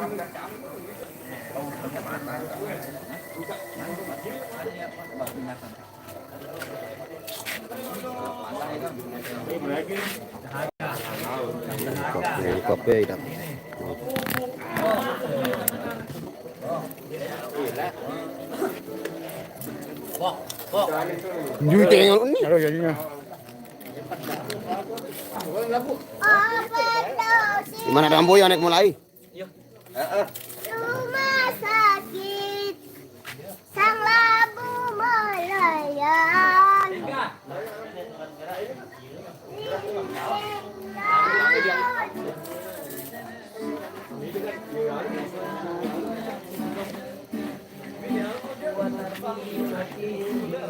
Kopi dah. Jui tengok ni. Ada jadinya. Di mana Rambo yang naik mulai? Rumah sakit sang labu melayang.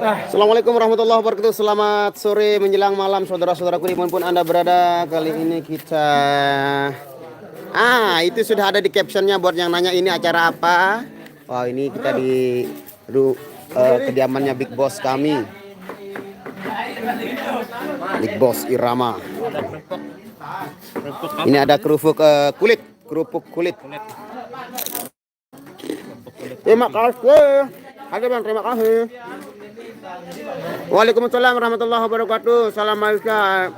Assalamualaikum warahmatullahi wabarakatuh. Selamat sore menjelang malam saudara-saudaraku dimanapun Anda berada. Kali ini kita itu sudah ada di captionnya buat yang nanya ini acara apa. Wah, ini kita di kediamannya Big Boss kami, Big Boss Irama. Ini ada kerupuk kulit. Terima kasih. Ada bang, terima kasih. Waalaikumsalam warahmatullahi wabarakatuh. Salam malaysia.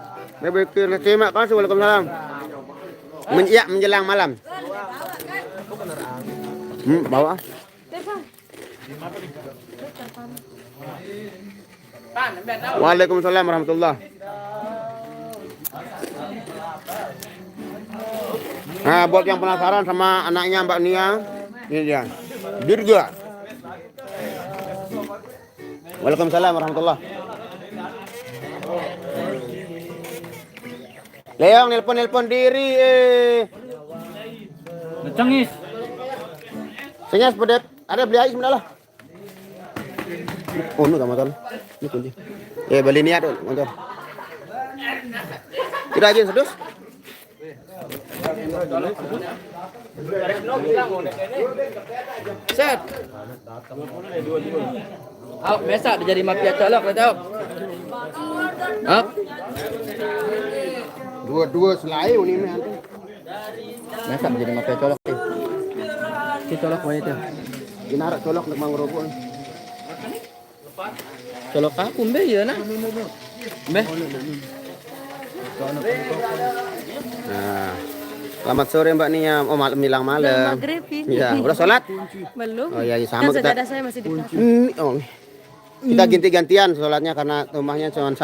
Terima kasih. Waalaikumsalam. Menjelang malam. Bawa. Waalaikumsalam warahmatullahi. Nah, buat yang penasaran sama anaknya Mbak Nia, ini dia. Dirga. Waalaikumsalam warahmatullahi. Leong nelpon diri Cengis. Senyas pedet. Ada beli air sebenarnya. Oh, nu motor. Ini kunci. Beli niat motor. Tidak aja sedus. Set. Biasa jadi mafia colok tahu. Dua selai ini nanti. Biasa jadi mafia colok. Si colok wanita. Dinarak colok nak mangrobon. Colok aku mbe ya nah. Mbe. Nah, selamat sore Mbak Nia. Oh, menjelang malam. Iya, udah sholat? Belum. Oh iya, sama kan kita. Saya masih di Kita ganti-gantian sholatnya karena rumahnya cuma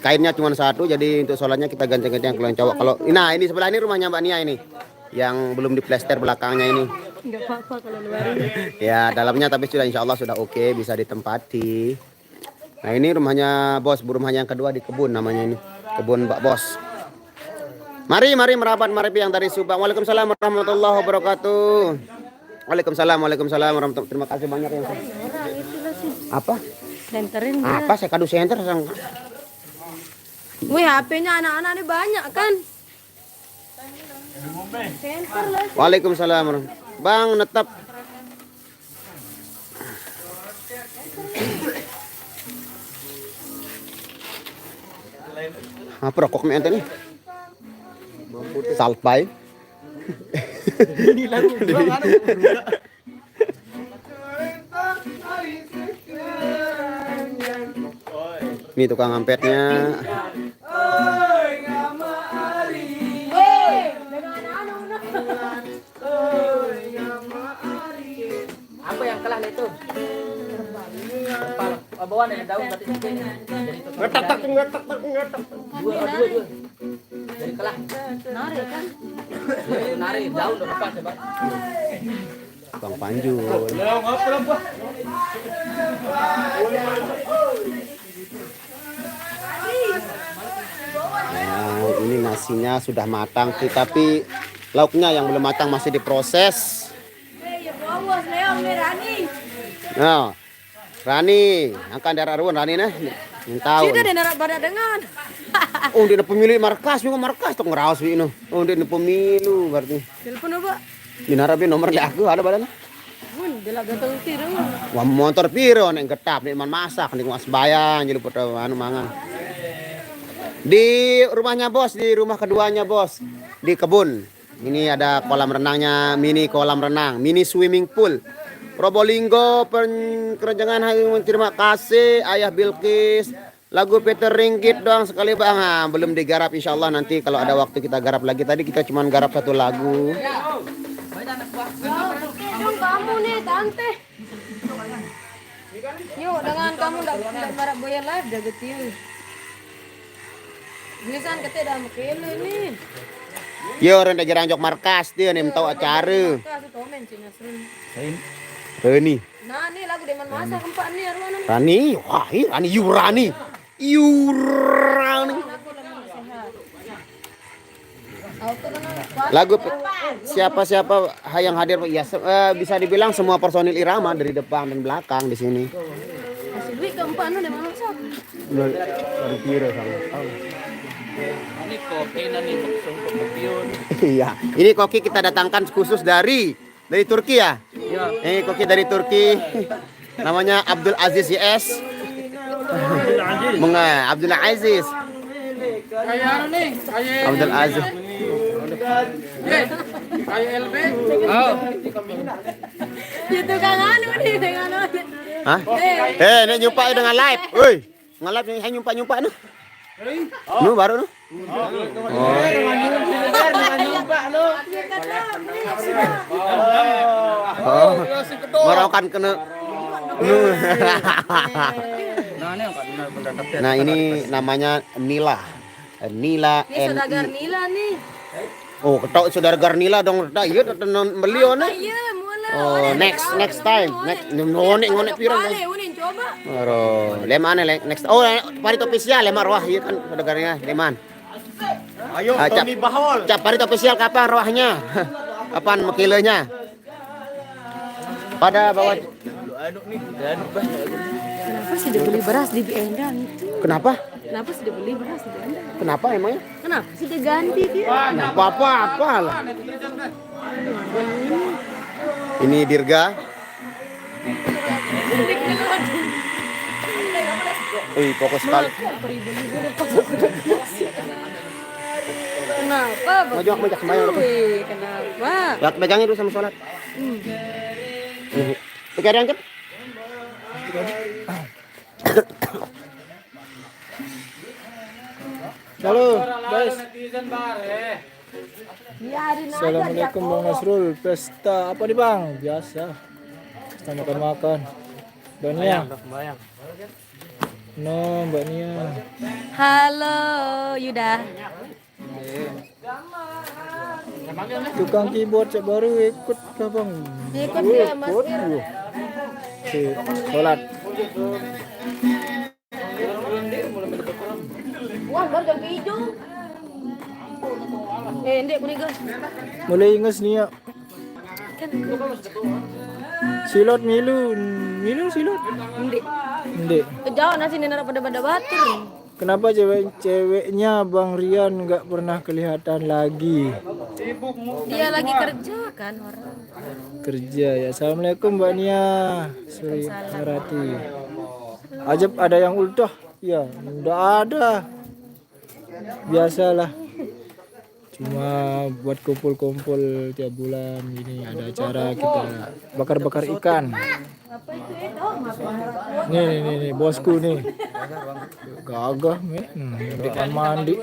kainnya cuma satu, jadi untuk sholatnya kita ganti-gantian kalau yang cowok. Kalau ini sebelah ini rumahnya Mbak Nia ini, yang belum diplester belakangnya ini. Enggak apa-apa kalau luar. Ya, dalamnya tapi sudah insya Allah sudah oke, bisa ditempati. Nah, ini rumahnya Bos, rumahnya yang kedua di kebun namanya ini, kebun Mbak Bos. Mari merapat yang dari Subang. Waalaikumsalam warahmatullahi wabarakatuh. Waalaikumsalam warahmatullahi. Terima kasih banyak yang apa? Senterin. Apa saya kado senter sang. Wih, HP-nya anak-anak ini banyak kan? Senter lah. Waalaikumsalam. Bang, netap. Apa rokok nih ente nih? Salpai. Ini lagu Ini tukang ampetnya. apa yang kalah itu? Bawaan yang daun berarti ngetak. Dua. Jadi kalah. Nari kan? Nari daun depan coba. Bang Panjul. Nah, ini nasinya sudah matang, tapi lauknya yang belum matang masih diproses. Nah, Rani, angkat darah ruan Rani nah. Tahu. Sudah dia narak pada dengan. Oh, dia pemilu markas, juga markas tok ngeraos ini. Oh, dia pemilu berarti. Telepon apa? Dinarabi nomor aku ada badan. Dia lagi ganteng tiru. Wah, motor piro nek getap nek man masak nek mas bayang jadi pada anu mangan. Di rumahnya Bos, di rumah keduanya Bos, di kebun Ini ada kolam renangnya, mini kolam renang, mini swimming pool. Probolinggo Kerenjangan terima kasih Ayah Bilkis. Lagu Peter Ringgit doang sekali bang. Belum digarap, insya Allah nanti kalau ada waktu kita garap lagi. Tadi kita cuma garap satu lagu. Dong kamu nih tante. Yuk dengan kamu ndak barak boya live dah getiu. Bilisan kete dah mekele nih. Yo orang dah jarang jok markas dia nih tahu acara. Kasih komen sih Nasrun. Reni. Nah nih lagu Deman Masa keempat nih Arwana. Rani, wah Rani Yurani. Yurani. Lagu siapa-siapa yang hadir ya bisa dibilang semua personil Irama dari depan dan belakang di sini. Kasih duit keempat nih Deman Masa. Dari kira sama. Ini kopi nih maksud Iya, ini koki kita datangkan khusus dari Turki ya. Ini koki dari Turki. Namanya Abdul Aziz YS. Abdul Aziz. Abdul Aziz. LB. Oh. Itu kan anu nih dengan anu. Hah? Ini nyumpa dengan live. Woi, nge-live ini nyumpa nih. Nu baru nu. Oh. Oh. Merokan kena. Nah ini namanya Nila. Nila Ini saudagar Nila nih. Oh, ketok saudara Garnila dong. Dah iya beliau nih. Iya, mulai. Oh, next time. Next ngonek pirang. Boleh, unin coba. Oro, leman next. Oh, parit official lemar wah iya kan saudaranya leman. Ayo Tony Bahol. Cap parit official kapan rohnya? Kapan mekilenya? Pada bawah. Kenapa sih dia beli beras di Endang itu? Kenapa? Kenapa sih dia beli beras di Endang? Kenapa emangnya? Kenapa sih dia ganti dia? Apa lah. Ini Dirga. Fokus sekali. Kenapa? Maju sembahyang. Wih, kenapa? Ya, pegangin dulu sama sholat. Pegang angkat. Halo guys, Biarin aja. assalamualaikum Bang Nasrul. Pesta apa nih Bang? Biasa, pesta makan-makan. Mbak Nia, no Mbak Nia. Halo, Yuda. Tukang keyboard cek baru ikut ke Bang? Ikut dia Mas Ikut Fir. dulu. Oke, sholat. Wah, baru jam 7. Ndek kuning guys. Mulai inges Nia. Kan Silot milu silot. ndek. Ndek. Kejauh nasi nena pada batur. Kenapa ceweknya Bang Rian nggak pernah kelihatan lagi? Dia lagi kerja kan orang. Kerja ya. Assalamualaikum Mbak Nia. Suri Narati. Ajab ada yang ultah? Ya, udah ada. Biasalah. Cuma buat kumpul-kumpul tiap bulan gini ada acara kita bakar-bakar ikan. Apa itu itu? Nih bosku nih. Gagah men. Ikan mandi.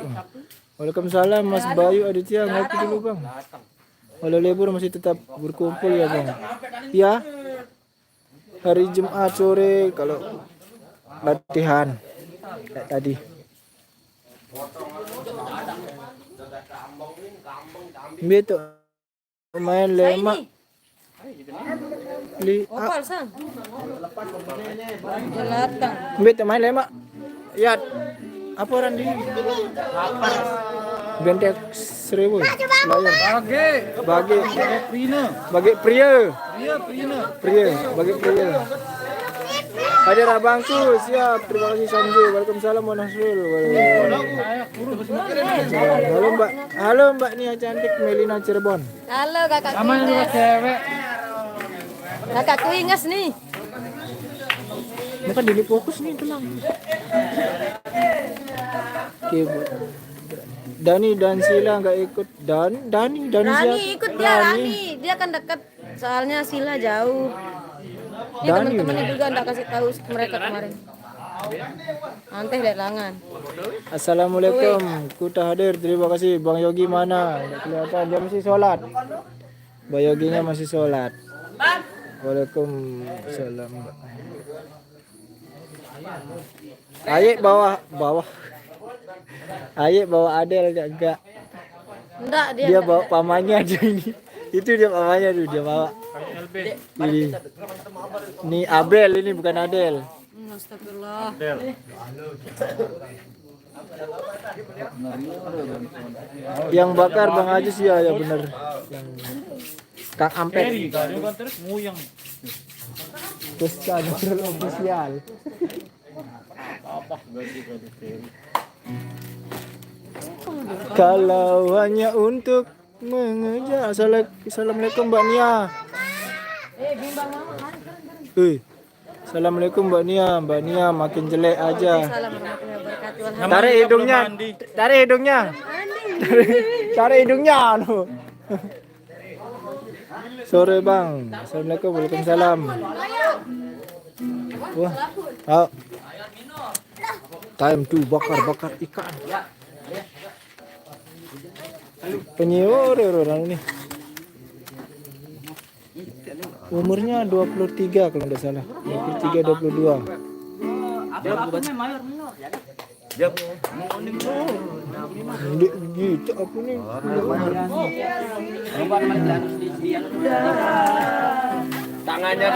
Waalaikumsalam Mas Bayu Aditya, ngopi dulu Bang. Walau libur masih tetap berkumpul ya Bang. Ya. Hari Jumat sore kalau latihan kayak tadi. Beto main lemak. Opal sang. Jelatang. Beto main lemak. Ya. Apa orang di? Bentek 1000. Bagi pria. Bagi pria. Hadir abangku, siap. Terima kasih Samji. Waalaikumsalam Nasrul. Halo Mbak Nia cantik Melina Cirebon. Halo kakak Kuingas. Kakak Kuingas nih. Bukan dili fokus nih tenang. Oke, Dani dan Sila nggak ikut. Dani siapa? Rani ikut dia, Rani. Dia kan dekat. Soalnya Sila jauh. Ini Dani teman-temannya juga enggak kasih tahu mereka kemarin. Nanti lelangan. Assalamualaikum, kuta hadir. Terima kasih. Bang Yogi mana? Nggak kelihatan, dia masih sholat. Bang Yoginya masih sholat. Waalaikumsalam. Ayek bawa. Ayek bawa Adel enggak? Enggak, Dia bawa pamannya aja ini. Itu dia pamannya tuh, dia bawa. Ini Abel, ini bukan Adel. Astagfirullah. Yang bakar Bang Ajis ya bener. Yang Kang Ampet. Terus channel official. Kalau hanya untuk mengejar. Assalamualaikum Mbak Nia. Assalamualaikum Mbak Nia. Mbak Nia makin jelek aja. Tarik hidungnya. Tarik hidungnya. Tarik hidungnya. Sore Bang. Assalamualaikum. Waalaikumsalam. Wah. Oh. Time to bakar ikan. Penyiur orang ini. Umurnya 23 kalau tidak salah. 23 22. Gitu aku nih. Tangannya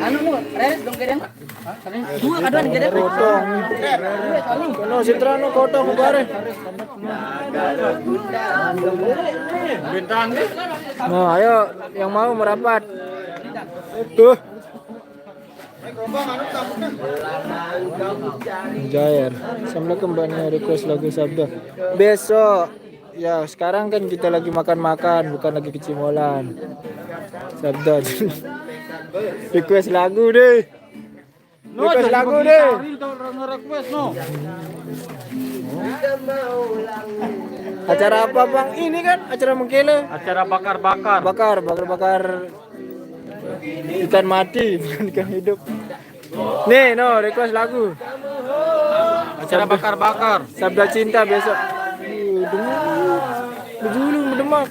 anu nu, res dong gedeng. Dua aduan gedeng. Kotong. Kono sitrano kotong bare. Bintang deh. Nah, ayo yang mau merapat. Tuh. Jair. Assalamualaikum Mbak Nia, request lagu Sabda. Besok. Ya, sekarang kan kita lagi makan-makan, bukan lagi kecimolan. Sabda. Request lagu deh. Request lagu deh. Acara apa Bang? Ini kan acara mengkele. Acara bakar-bakar. Bakar ikan mati, bukan ikan hidup. Nih, no, request lagu. Acara bakar-bakar. Sabda cinta besok. Berjulung berdemak.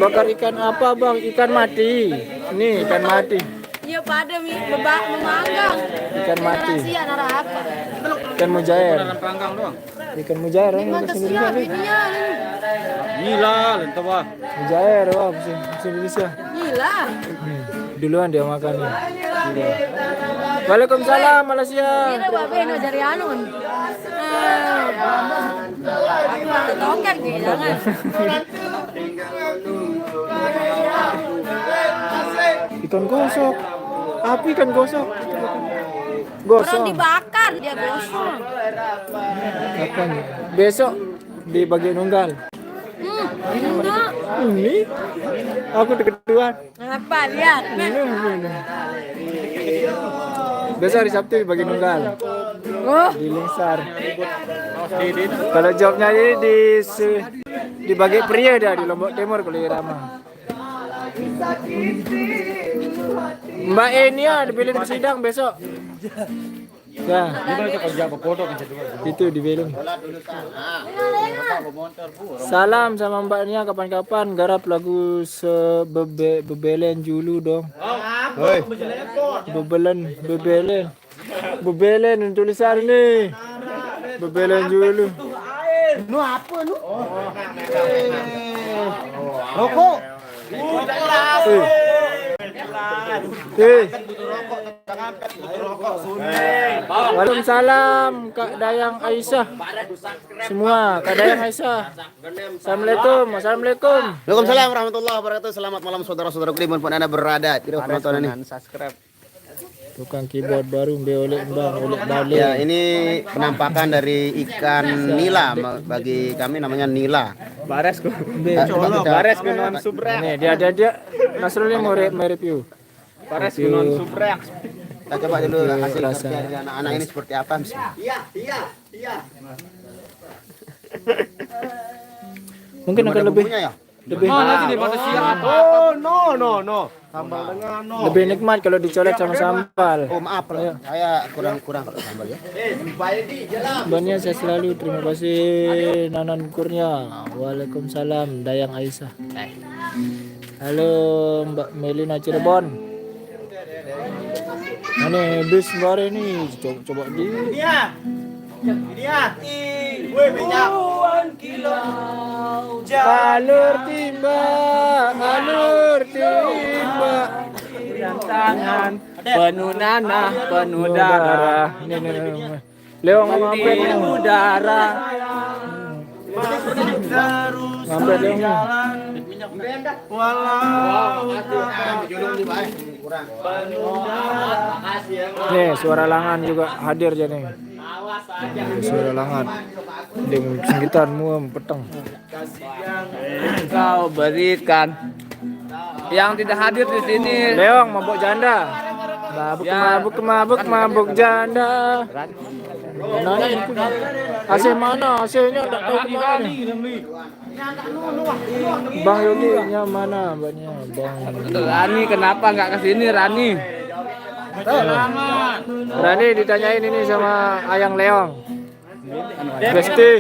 Bakar ikan apa Bang? Ikan mati. Nih ikan mati. Iya pada memanggang. Ikan mati. Rahasia nara apa? Ikan mujair. Panggang doang. Ikan mujair. Mantap siap ininya. Gila, lentah wah. Mujair, wah bahasa Indonesia. Gila. Duluan dia makannya. Waalaikumsalam Malaysia. Kira babe no jari anun. Token gitu jangan. Ikan gosok. Api ikan gosok. Orang Gosok. dibakar dia gosong. Kapan? Besok di bagian unggal. Enggak. Ini aku kedua. Apa lihat? Besok hari Sabtu di bagian unggal. Oh, Di Lingsar. Kalau jobnya ini di bagian pria dia di Lombok Timur kalau Irama. Mbak Enia dipilih di sidang besok. Ya. Itu di Belum. Salam sama Mbak Nia kapan-kapan garap lagu bebelen julu dong. Hoi. Bebelen tulisan nih. Bebelen julu. Nu apa nu? Rokok. Waalaikumsalam Kak Dayang Aisyah. Semua Kak Dayang Aisyah. Assalamualaikum. Waalaikumsalam warahmatullahi wabarakatuh. Selamat malam saudara-saudaraku dimanapun Anda berada. Tidak penonton ini. Subscribe. Tukang keyboard baru oleh balik. Ya, ini penampakan dari ikan nila bagi kami namanya nila. Bares ku. Bares non subrek. Nih dia Nasrul mau review. Bares non subrek. Kita coba dulu hasil rasa kerja dari anak-anak ini seperti apa. Mungkin akan lebih Ya? lebih Oh, no. Sambal dengan no. lebih nikmat kalau dicolet sama sambal. Oh, maaf kalau saya kurang kalau sambal ya. Bannya saya selalu terima kasih Nanan Kurnia. Waalaikumsalam Dayang Aisyah. Halo Mbak Melina Cirebon. Ini bis baru ini coba di. Alur timba. Tangan penuh nanah, penuh darah. Nih. Leong ngampet Udara. ngampet Leong nih. Nih suara langan juga hadir jadi. Suara langan. Dengan gitarmu peteng. Kau berikan yang tidak hadir di sini. Leong mabuk janda. Mabuk janda. Mana itu? AC mana? AC-nya enggak tahu kemana. Bang Yogi-nya mana? Mbaknya Bang. Rani kenapa nggak kesini Rani? Rani ditanyain ini sama Ayang Leong. Besti.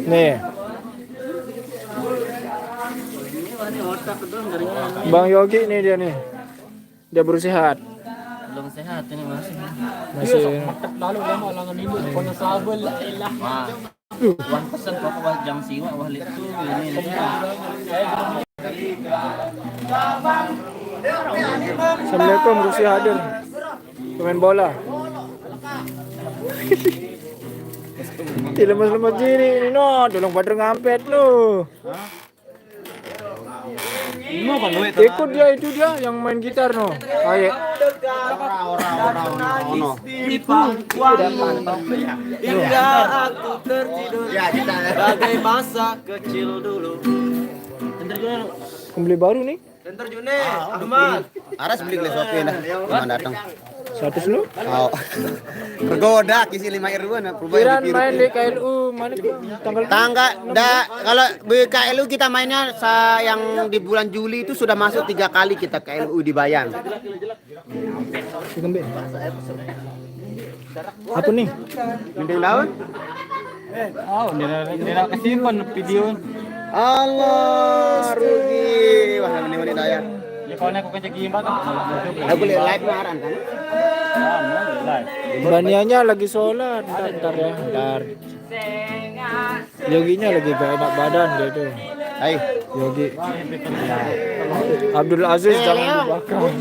Nih. Bang Yogi nih dia nih. Dia baru sehat. Belum sehat ini masih. Lalu dia malangan ini punya sabel lah. Wan pesan kau ke jam siwa wah itu ini. Assalamualaikum Rusi hadir. Pemain bola. Lemas-lemas gini ini no, tolong pada ngampet lu. Ikut dia yang main gitar no. Ayo. Orang. Hingga aku tertidur. Ya, kita Bagai masa kecil dulu. Kembali baru nih. Center June, Ahmad. Aras beli gelas kopi dah. Cuma datang. 100 lu. Oh. Tergoda kisi 5 Irwan Kiran main di KLU mana tanggal kalau BKLU kita mainnya yang di bulan Juli itu sudah masuk 3 kali kita KLU di Bayang. Apa nih? Mending daun? Dia kesimpan video. Allah rugi. Wah, ini daya. Ya kalau aku kerja gimana kan? Aku lihat live maran kan? Banianya lagi sholat, ntar ya, ntar. Yoginya lagi gak enak badan dia tuh. Hai, Yogi. Abdul Aziz jangan dibakar.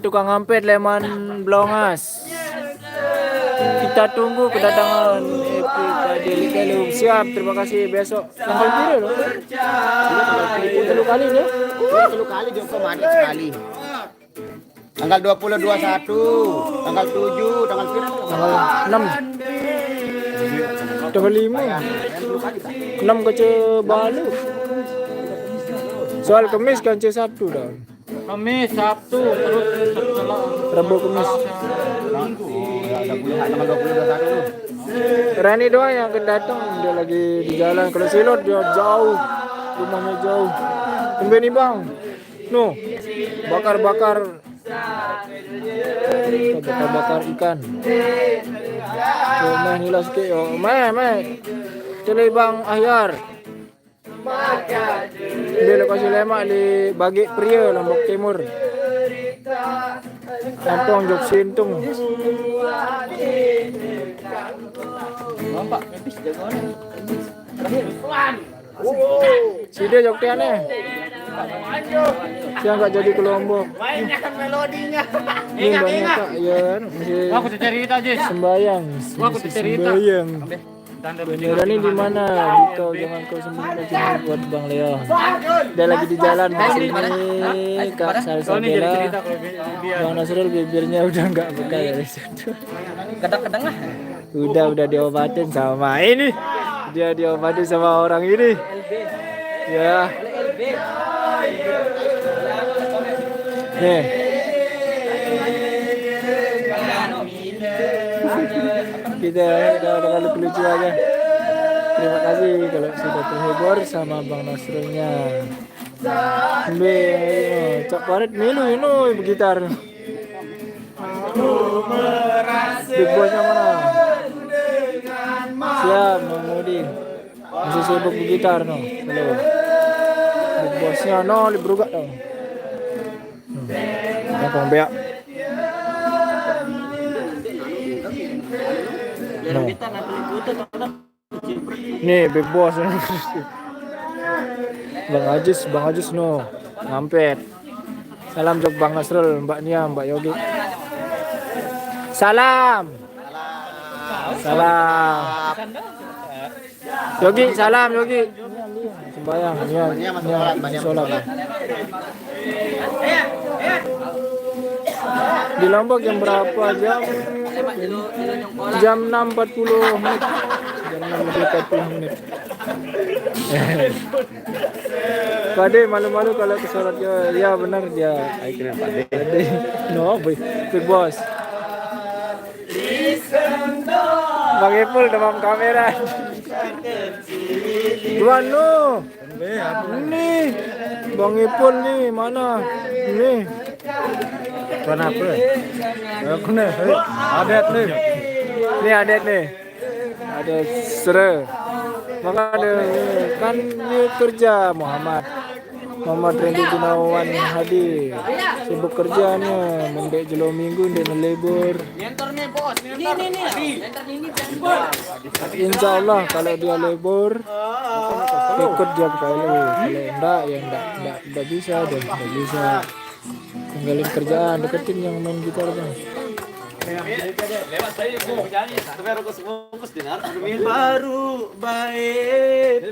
Tukang ngampet Leman Blongas. Kita tunggu kedatangan Epi Kadeli Kelum. Siap, terima kasih. Besok tanggal berapa loh? 3 kali ya? 3 kali Joko mandi sekali. Tanggal 20 21, tanggal 7, tanggal berapa? Tanggal 6. Tanggal 5. 6 ke Balu. Soal Kemis kan C1 dah. Kamis, Sabtu, terus Rabu Kemis. Tanggal 20 21. Rani doang yang akan datang, dia lagi di jalan. Kalau Silot dia jauh, rumahnya jauh. Tumben nih bang, no, bakar ikan. Meh hilas ke, meh, celi bang Ahyar. Dia lokasi lemak di Bagi Pria Lombok Timur. Kampung Jok Sintung. Nampak habis jagoan. Si dia Jogtiane. Dia nggak jadi ke Lombok. Mainkan melodinya. Ini banyak kak, ya masih Aku cerita aja. sembayang. Aku cerita. Sembayang. Beneran ini di mana? Kau jangan kau sembunyi lagi buat Bang Leon. Dia lagi di jalan di sini. Kak Salsabella. Bang Nasrul bibirnya udah nggak buka dari situ. Kadang-kadang lah. Udah diobatin sama ini. Dia diobatin sama orang ini. Ya. Nih. Kita udah lucu aja. Terima kasih kalau sudah terhibur sama Bang Nasrulnya. Cak parit milu ini bergitar. Big Bossnya mana? Siap, Mamudi. Masih sibuk bergitar no. Belum. Big Bossnya no librugat dong. Kampung beak. No. Nih Big Boss. Bang Ajis no. Ngampet. Salam jok Bang Nasrul, Mbak Nia, Mbak Yogi. Salam. Yogi, salam Yogi. Sembayang, Nia, sholat. Di Lombok jam berapa? Jam 6.40 menit. Jam 6.40 menit. Pade malu-malu kalau ke sholat ya benar dia. Pade. No, Big Boss. Bang Ipul demam kamera. Tuan no. Ini Bang Ipul nih mana? Ini. Tuan apa? Aku nih. Adet nih. Ini adet nih. Ada Sere. Maka ada kan dia kerja Muhammad Randy Gunawan Hadi sibuk kerjanya mendek jelo minggu ndek nelebur. Insya Allah kalau dia lebur ikut dia kalau enggak ya enggak bisa deh, enggak bisa tinggalin kerjaan, deketin yang main gitar bang. Baru baik.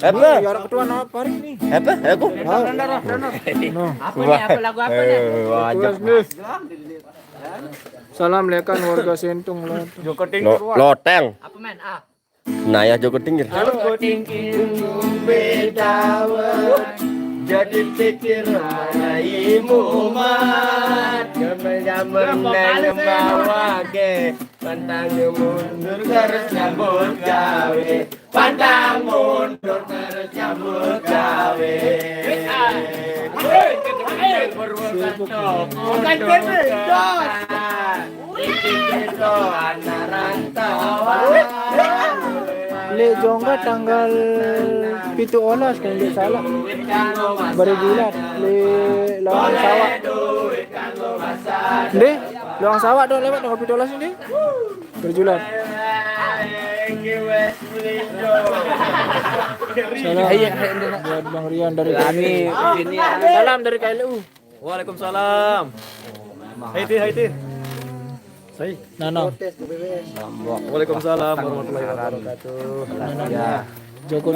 Apa? Biar ketua apa hari ini? Apa? Aku. Apa lagu apa nih? Salam lekan warga Sentung Loteng. Apa men? Naya Joko Tingkir. Joko Tingkir beda jadi pikir raimu mat jaman-jaman bawa ke pantang mundur terus nyambut gawe pantang mundur terus nyambut gawe Le jongga tanggal pitu olas kan dia salah berbulan le lawang sawak le lawang sawak dong lewat tanggal pitu olas ini berjulat salam buat Bang Rian dari kami salam dari KLU. Waalaikumsalam. Haiti. Nano. Waalaikumsalam warahmatullahi wabarakatuh. Ya. Joko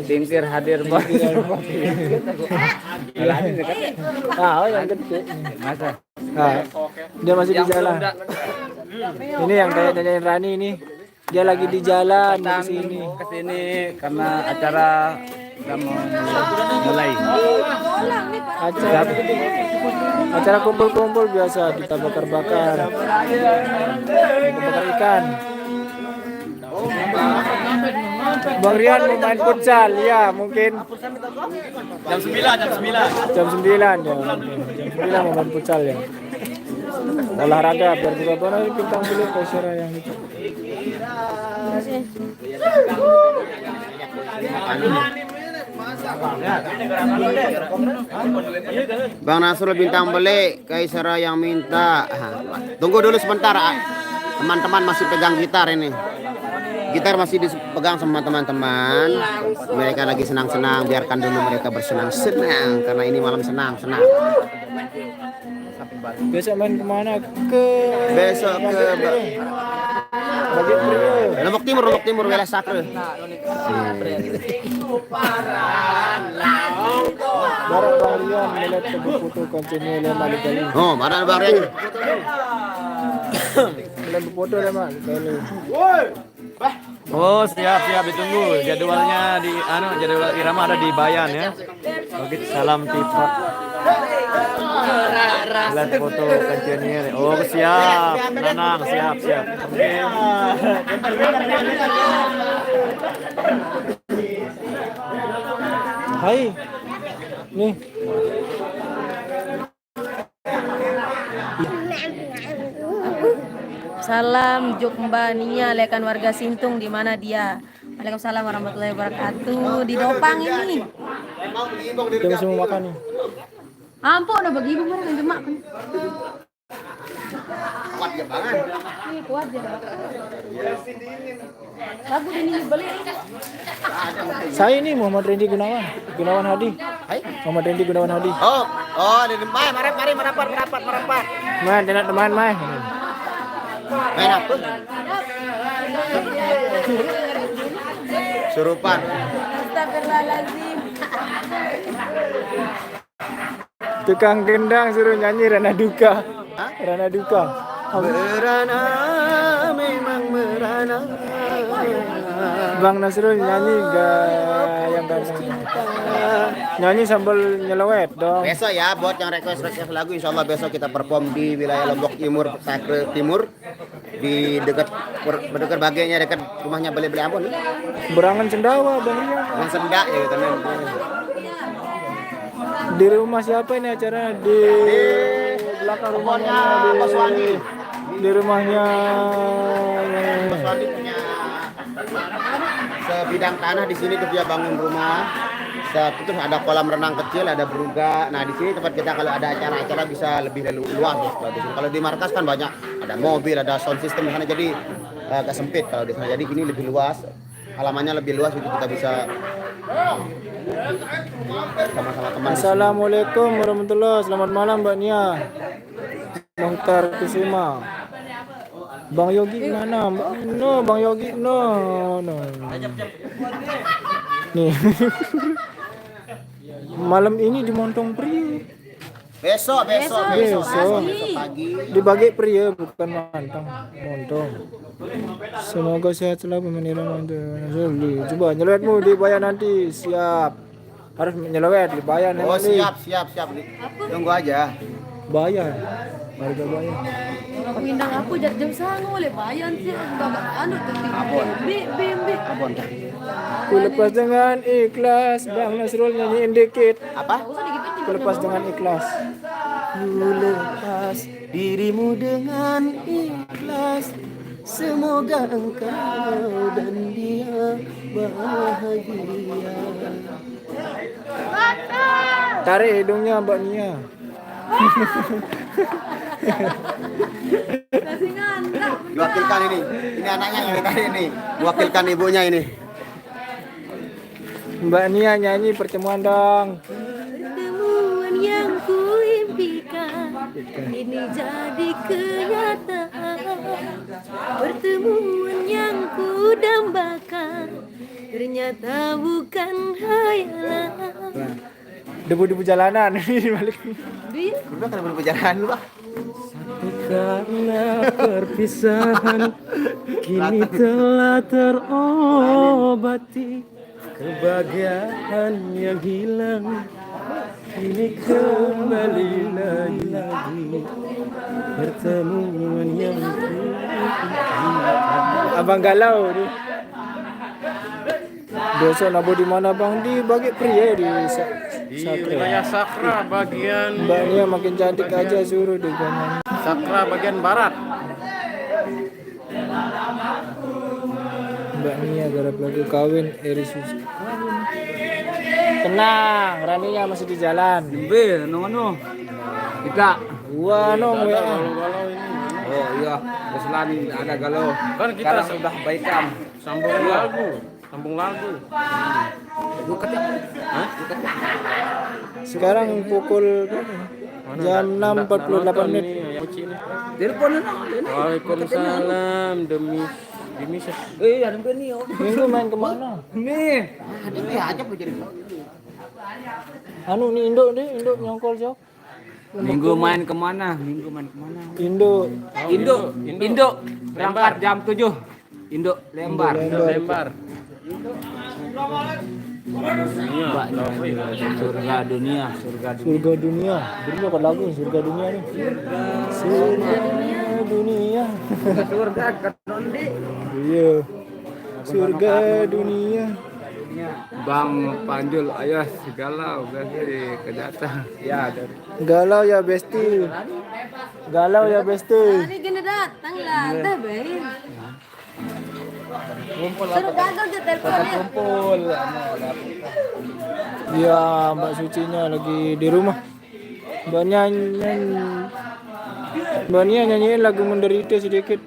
Tingkir hadir bos. Yang gede. Masa? Dia masih di jalan. Ini yang kayak nyanyiin Rani ini. Dia lagi di jalan ke sini. Karena acara udah mau mulai. Acara kumpul-kumpul biasa kita bakar-bakar. Bakar ikan. Bang Rian mau main futsal ya mungkin Jam 9. jam 9 ya. Jam 9 mau main futsal ya. Olahraga biar juga benar bintang beli pesera yang itu. Bang Nasrul bintang beli Kaisara yang minta. Tunggu dulu sebentar, teman-teman masih pegang gitar ini. Gitar masih dipegang sama teman-teman. Mereka lagi senang-senang, biarkan dulu mereka bersenang-senang karena ini malam senang-senang. Besok main kemana? Ke Besok ke Bagi pria. Lombok Timur wilayah Sakre. Barat Bang Rian melihat sebuah foto kontennya lama kali. Oh, mana Bang Rian? Melihat foto lama kali. Oh, siap ditunggu. Jadwalnya jadwal irama ada di Bayan ya. Oke, salam Tipat. Lihat foto kencengnya. Oh, siap. Nanang, siap. Oke. Hai. Nih. Salam Juk Mbak Nia, lekan warga Sintung di mana dia? Waalaikumsalam warahmatullahi wabarakatuh. Di Dopang ini. Kita masih mau makan nih. Ampun, udah bagi ibu mereka yang demak. Kuat ya banget. Ini kuat ya. Lagu ini beli. Saya ini Muhammad Randy Gunawan Hadi. Hai. Muhammad Randy Gunawan Hadi. Oh, di depan. Mari merapat. Man, teman man. Main apa? Surupan. Astagfirullahaladzim. Tukang gendang suruh nyanyi Rana Duka. Rana Duka. Merana memang merana. Bang Nasrul nyanyi yang nyanyi sambil nyelewet dong. Besok ya buat yang request lagu, insyaallah besok kita perform di wilayah Lombok Timur, Sakre Timur, di dekat bagainya dekat rumahnya Beli Ampun. Berangan Cendawa Bang Rian. Yang sendak ya gitu. Di rumah siapa ini acara? Di belakang rumahnya Mas Wandi. Di rumahnya Mas Wandi punya sebidang tanah di sini tuh dia bangun rumah. Terus ada kolam renang kecil, ada beruga. Nah di sini tempat kita kalau ada acara-acara bisa lebih luas. Kalau di markas kan banyak, ada mobil, ada sound system di sana, jadi agak sempit kalau di sana. Jadi ini lebih luas, halamannya lebih luas, itu kita bisa sama-sama teman. Assalamualaikum warahmatullahi. Selamat malam Mbak Nia. Bang Tar Kusuma. Bang Yogi mana? No, Bang Yogi no. Nih. Malam ini di Montong Priuk. Besok pagi. Dibagi pria bukan mantang Montong. Semoga sehat selalu menirang nanti. Coba nyelewetmu di Bayan nanti. Siap. Harus nyelewet di Bayan Oh nanti. siap. Tunggu aja. Bayan. Harga Bayan. Aku indang aku jam sangu oleh bayan sih. Enggak anu bim. Ku lepas dengan ikhlas. Bang Nasrul nyanyiin dikit. Apa? Ku lepas dengan ikhlas. Ku lepas dirimu dengan ikhlas. Semoga engkau dan dia bahagia. Tarik hidungnya Mbak Nia. Diwakilkan ini anaknya yang tadi ini. Wakilkan ibunya ini. Mbak Nia nyanyi pertemuan dong. Pertemuan yang ku impikan ini jadi kenyataan. Pertemuan yang ku dambakan ternyata bukan hayalan. Debu-debu jalanan ini balik. Udah kan berbicara lu, Pak. Karena perpisahan kini telah terobati, kebahagiaan yang hilang kini kembali lagi, pertemuan yang Abang galau nih. Besok nabo di mana Bang? Di bagi pria di wilayah Sakra bagian Mbak Nia makin cantik aja suruh di kanan. Sakra bagian barat. Mbak Nia garap lagu kawin Erisus. Tenang, Raninya masih di jalan. Be, no. Kita. Wah, nong WA. Oh iya, kebetulan ada galau. Kan kita Sekarang sudah baikan. sambung lagu. Bukan ya? Hah? Sekarang pukul berapa? Jam 6.48 menit. Waalaikumsalam demi Minggu main kemana? Anu nih Indo nyongkol jauh. Minggu main kemana? Indo Berangkat jam 7. Indo Lembar. Surga dunia. Surga dunia. Jadi apa lagu surga dunia nih? Surga dunia. Surga kedondi. Iya. Surga dunia. Bang Panjul ayah segala berarti kedatang. Ya, Galau ya besti. Ini gini datang lah, teh baik. Suruh gagal dia teleponnya. kumpul. Iya, Mbak Sucinya lagi di rumah. Mbak Nia nyanyiin lagu menderita sedikit.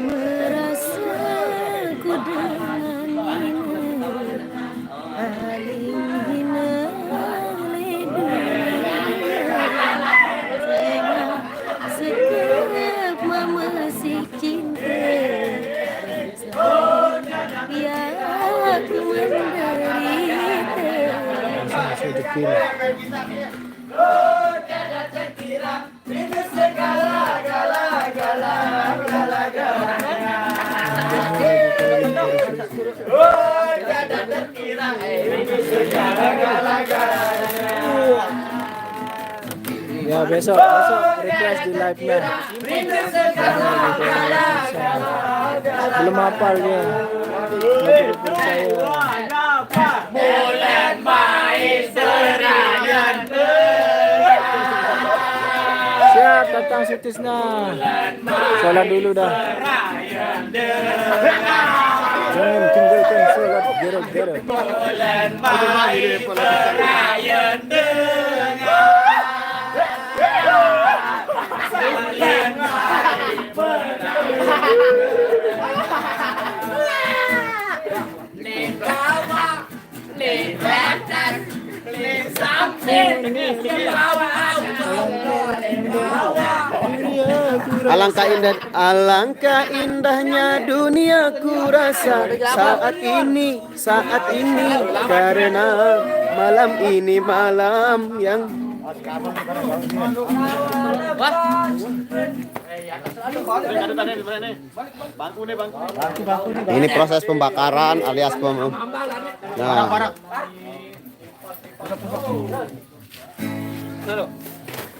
Merasaku denganmu paling hina oleh dunia. Sekejap memeluk cinta. Ya aku menderita. Saya dekil. Ya besok request di live-nya. Belum hafal dia. Telepon saya. Siap datang Sutisna. Sholat dulu dah. Jangan tinggalkan sholat gerak-gerak. Alangkah indahnya dunia ku rasa saat ini karena malam ini malam yang ini proses pembakaran alias nah.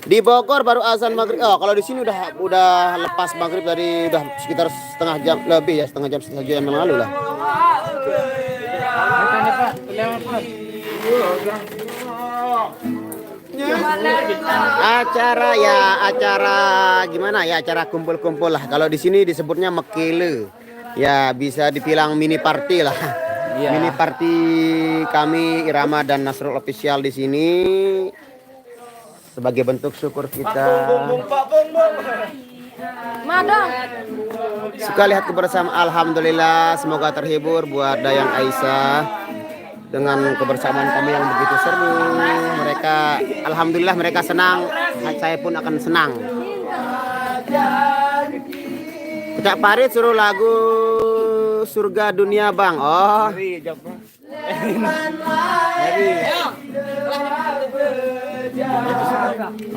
Di Bogor baru azan maghrib. Oh, kalau di sini udah lepas maghrib dari udah sekitar setengah jam lebih ya, setengah jam yang lalu lah. Acara gimana ya, acara kumpul-kumpul lah. Kalau di sini disebutnya mekele. Ya bisa dibilang mini party lah. Iya. Mini party kami Irama dan Nasrul Official di sini sebagai bentuk syukur kita. Madong. Suka lihat kebersamaan. Alhamdulillah, semoga terhibur buat Dayang Aisyah dengan kebersamaan kami yang begitu seru. Mereka, alhamdulillah mereka senang. Saya pun akan senang. Cak Parit suruh lagu Surga Dunia Bang. Oh.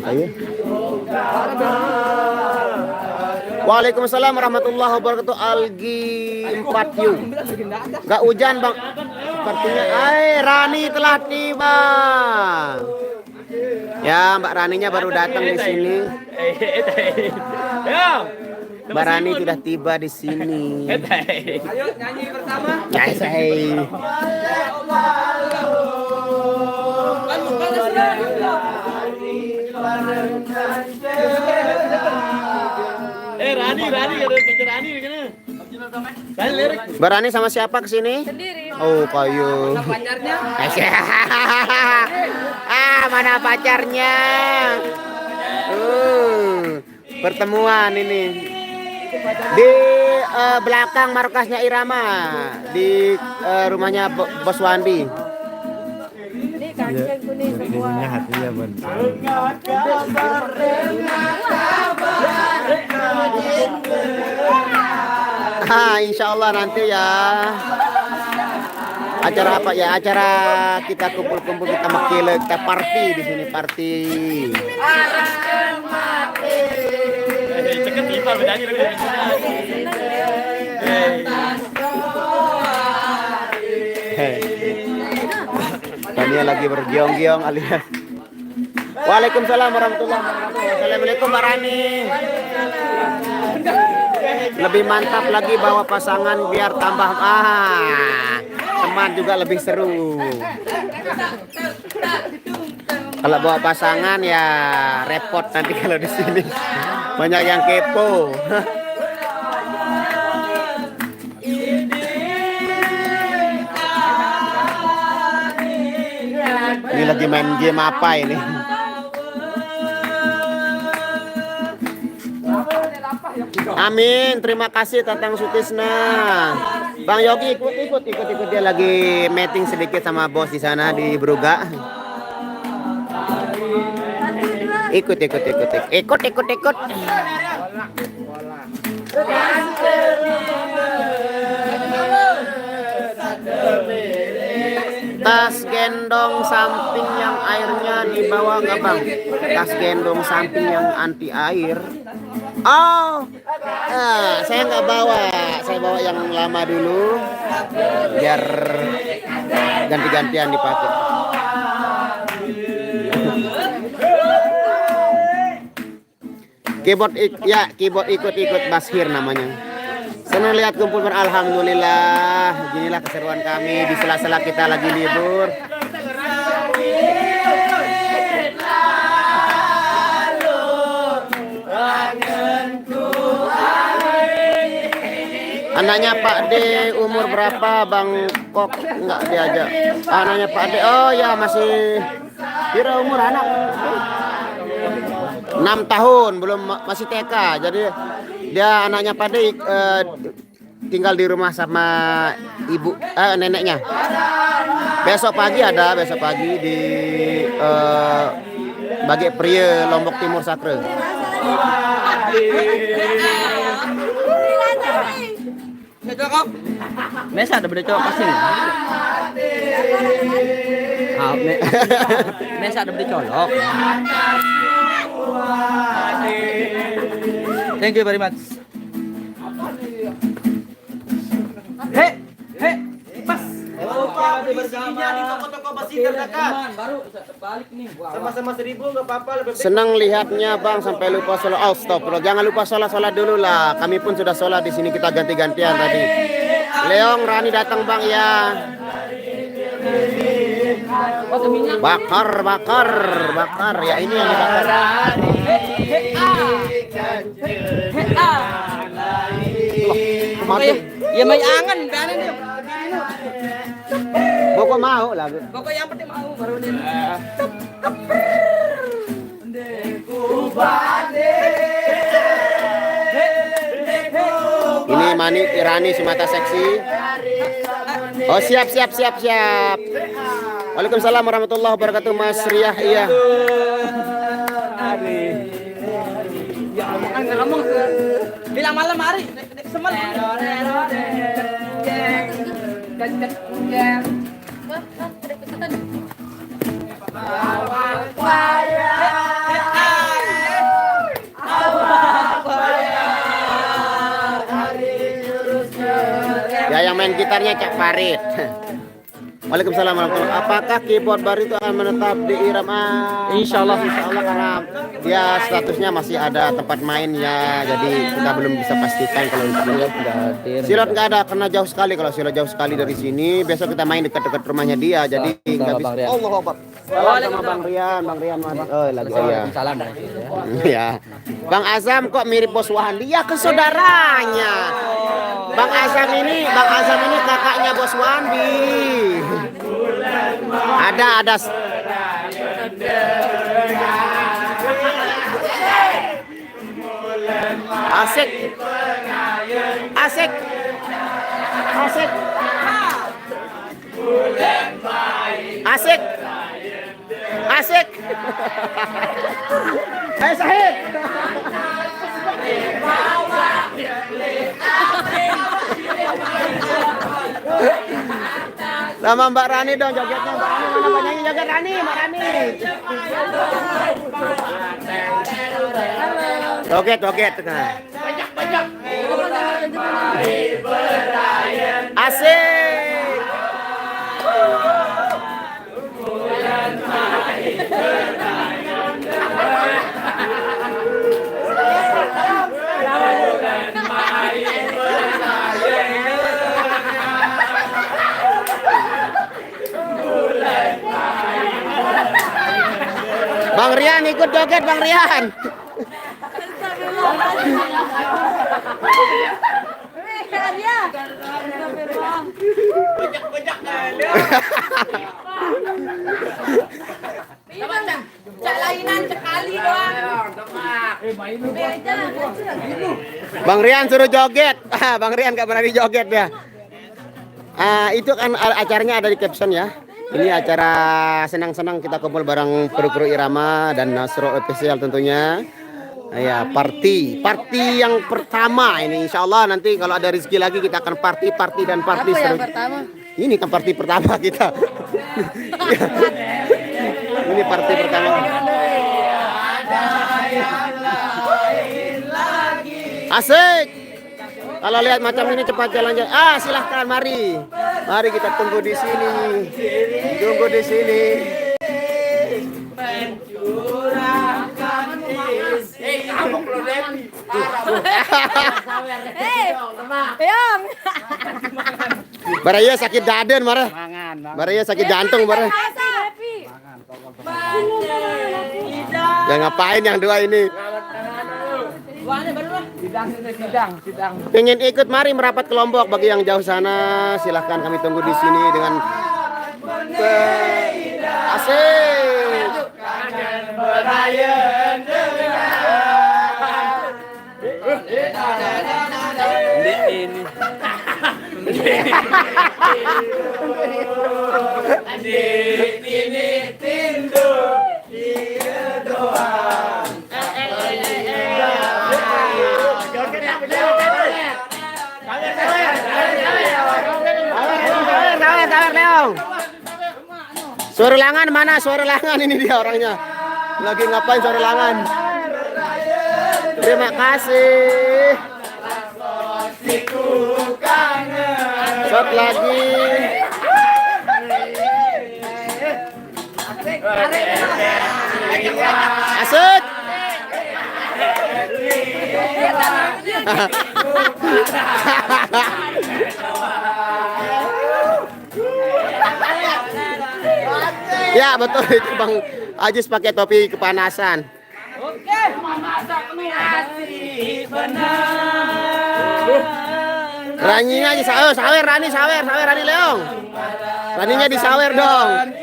Ayo. Waalaikumsalam warahmatullahi wabarakatuh. Algi 4U. Gak hujan Bang. Sepertinya Rani telah tiba. Ya, Mbak Raninya baru datang di sini. Mbak Rani sudah tiba di sini. Ayo nyanyi pertama. Ya, saya. Rani ada kejar Rani gimana? Tadi lirik. Mbak Rani sama siapa kesini? Sendiri. Oh, kayu. Pacarnya. Mana pacarnya? Pertemuan ini di belakang markasnya Irama di rumahnya Bos Wandi. Ini kancingku nih semua. Ininya hatinya Bun. Insya Allah nanti ya. Acara apa ya? Acara kita kumpul-kumpul, kita makile, kita party di sini, party. Ceket timpal bedanya lagi. Tania lagi bergiong-giong alias. Waalaikumsalam warahmatullahi wabarakatuh. Assalamualaikum Mbak Rani. Lebih mantap lagi bawa pasangan biar tambah teman juga lebih seru. Kalau bawa pasangan ya repot nanti kalau di sini banyak yang kepo. Ini lagi main game apa ini? Amin, terima kasih Tatang Sutisna. Bang Yogi ikut dia lagi meeting sedikit sama bos di sana di Bruga. Ikut. Tas gendong samping yang airnya dibawa nggak bang? Tas gendong samping yang anti air. Oh, saya nggak bawa. Saya bawa yang lama dulu, biar ganti-gantian dipakai. Keyboard ikut Bashir namanya. Senang lihat kumpul alhamdulillah. Beginilah keseruan kami di sela-sela kita lagi libur. Anaknya Pak D umur berapa Bang Kok nggak diajak? Anaknya Pak D, oh ya masih kira umur anak 6 tahun, belum masih TK. Jadi dia anaknya Pak D tinggal di rumah sama ibu neneknya. Besok pagi di Bagi Pria Lombok Timur Sakre. Mesa ada beda cowok kasih. Mesa ada beda colok. Thank you very much. Pas. Di toko-toko masih terdekat. Baru balik nih. Sama-sama 1.000 nggak apa-apa. Senang lihatnya Bang sampai lupa sholat. Astagfirullah. Jangan lupa sholat dulu lah. Kami pun sudah sholat di sini, kita ganti-gantian tadi. Leong Rani datang Bang ya. Bakar ya, ini yang dibakar. Ya may angan kanan dia. Boko mau lah. Pokok yang penting mau baru dia. Ini Mani Irani si mata seksi. Oh siap. Waalaikumsalam warahmatullahi wabarakatuh Mas Riah. Iya. Ya ngomong bilang malam hari semel. Ya yang main gitarnya Cak Farid. Waalaikumsalam warahmatullahi wabarakatuh. Apakah keyboard baru itu akan menetap di Irama? Insya Allah karena dia statusnya masih ada tempat main ya, jadi kita belum bisa pastikan kalau untuk Silot nggak ada karena jauh sekali. Kalau Silot jauh sekali dari sini, besok kita main dekat-dekat rumahnya dia, jadi nggak bisa. Allah Akbar. Salam sama Bang Rian oh lagi ya. Salam Ya. Bang Azam kok mirip Bos Wandi? Ya ke saudaranya. Bang Azam ini kakaknya Bos Wandi. Ada asik Ayo Sahid. Sama Mbak Rani dong jogetnya. Mbak Rani mana penyanyi joget Rani, Mbak Rani. Joget. Nah. Asik. Bang Rian ikut joget Bang Rian. Bang Rian suruh joget. Bang Rian gak berani joget ya. Itu kan acaranya ada di caption ya. Ini acara senang-senang kita kumpul bareng kru-kru Irama dan Nasro official tentunya. Ya, party yang pertama ini insya Allah nanti kalau ada rezeki lagi kita akan party dan party Apa yang seru. pertama? Ini kan party pertama kita. Ini party pertama. Asik. Kalau lihat macam ini cepat jalan-jalan. Silahkan mari. Mari kita tunggu di sini. Tunggu di sini. Yang Baraya sakit daden marah. Baraya sakit jantung marah. Ya ngapain yang dua ini? Pengen ikut mari merapat ke Lombok. Bagi yang jauh sana silahkan kami tunggu di sini dengan asik. Suara langan mana? Suara langan ini dia orangnya. Lagi ngapain suara langan? Terima kasih. Shot lagi. Asik. Ya betul itu Bang Ajis pakai topi kepanasan. Oke, memasak nasi benar. Raninya aja sawer Rani Leong. Raninya disawer dong.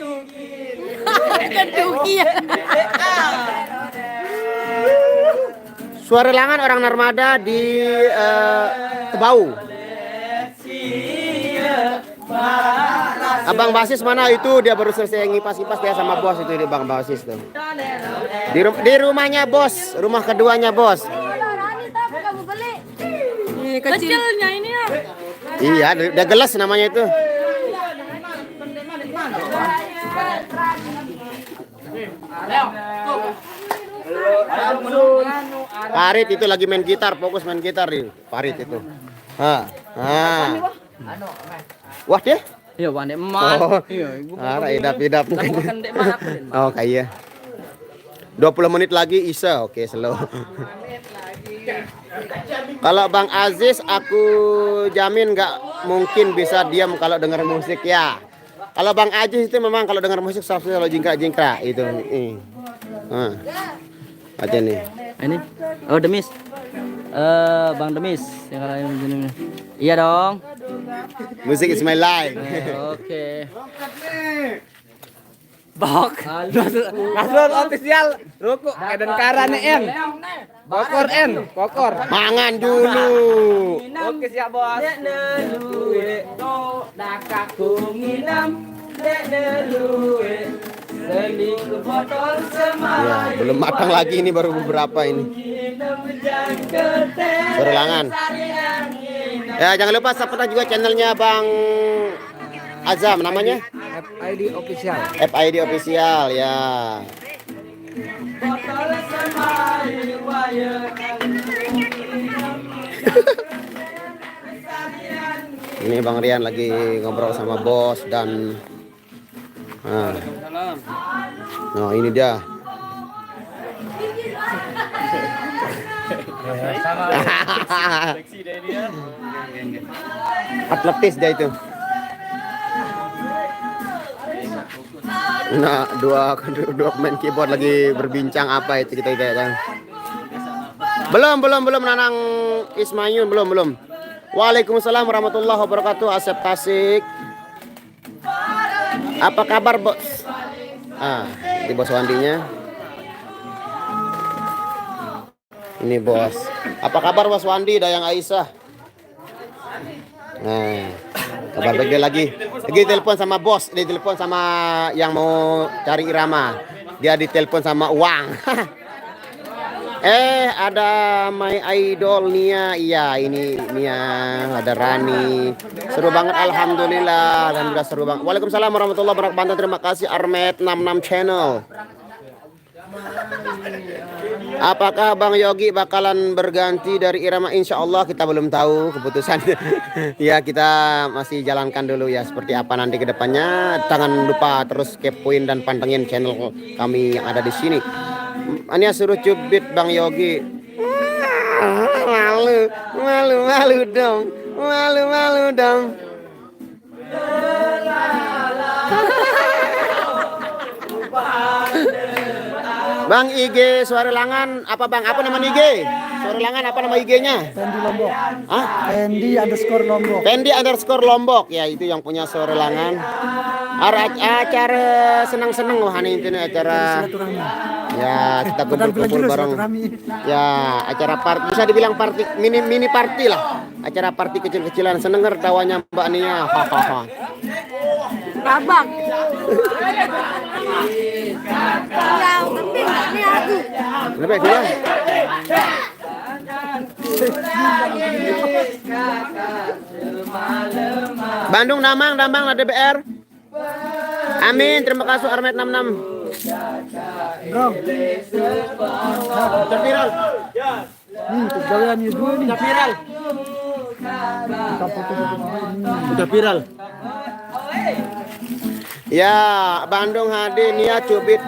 Suara langan orang Narmada di Tebau. Abang Basis mana itu? Dia baru selesai ngipas-ngipas dia sama bos itu di Bang Basis tuh. Di rumahnya bos, rumah keduanya bos. kecilnya ini ya. Iya, udah gelas namanya itu. Parit itu lagi main gitar, fokus main gitar di Parit itu. Wah dia? Iya, wande emak. Oh, idap-idap. Oh, kayak 20 menit lagi Isa, oke slow. Kalau Bang Aziz, aku jamin nggak mungkin bisa diam kalau dengar musik ya. Kalau Bang Aziz itu memang kalau dengar musik selalu jingkrak-jingkrak itu. Aja nih. Ini, oh Demis, Bang Demis yang kalau ini. Iya dong. Musik is my life. Oke. Bok. Nasrul official. Ruku dan karane en. Kokor. Mangan dulu. Oke siap bos. Ya, belum matang lagi ini, baru beberapa ini. Sorelangan. Ya, jangan lupa subscribe juga channelnya Bang Azam, namanya FID official. FID Official ya. Ini Bang Rian lagi ngobrol sama bos dan nah ini dia. Atletis dia itu. Nah, dua main keyboard lagi berbincang apa itu kita kan. Belum Nanang Ismayun belum. Waalaikumsalam warahmatullahi wabarakatuh. Asep Tasik. Apa kabar, Bos? Di Bos Wandinya. Ini Bos. Apa kabar Bos Wandi, Dayang Aisyah? Nah, kabar baik lagi telepon sama bos, dia telepon sama yang mau cari irama. Dia ditelepon sama uang. Ada my idol Nia. Iya, ini Nia, ada Rani. Seru banget, alhamdulillah seru banget. Waalaikumsalam warahmatullahi wabarakatuh. Terima kasih Armet 66 channel. Apakah Bang Yogi bakalan berganti dari irama? Insya Allah kita belum tahu keputusan. Ya, kita masih jalankan dulu ya seperti apa nanti ke depannya. Jangan lupa terus kepoin dan pantengin channel kami yang ada di sini. Ania suruh cubit Bang Yogi. Malu dong. Bang IG Sorelangan apa Bang? Apa nama IG? Sorelangan apa nama IG-nya? Fendi Lombok. Fendi underscore Lombok. Ya, itu yang punya Sorelangan. Acara senang-senang wahana itu acara. Ya, kita kumpul-kumpul bareng. Ya, acara party, bisa dibilang party mini party lah. Acara party kecil-kecilan, seneng tawanya Mbak Nia. Hahaha. Abang. Yang penting ini aku. Kenapa ya? Bandung Damang lah DBR. Amin, terima kasih Armet 66. Udah viral. Udah viral. Ya, Bandung hadir Nia cubit.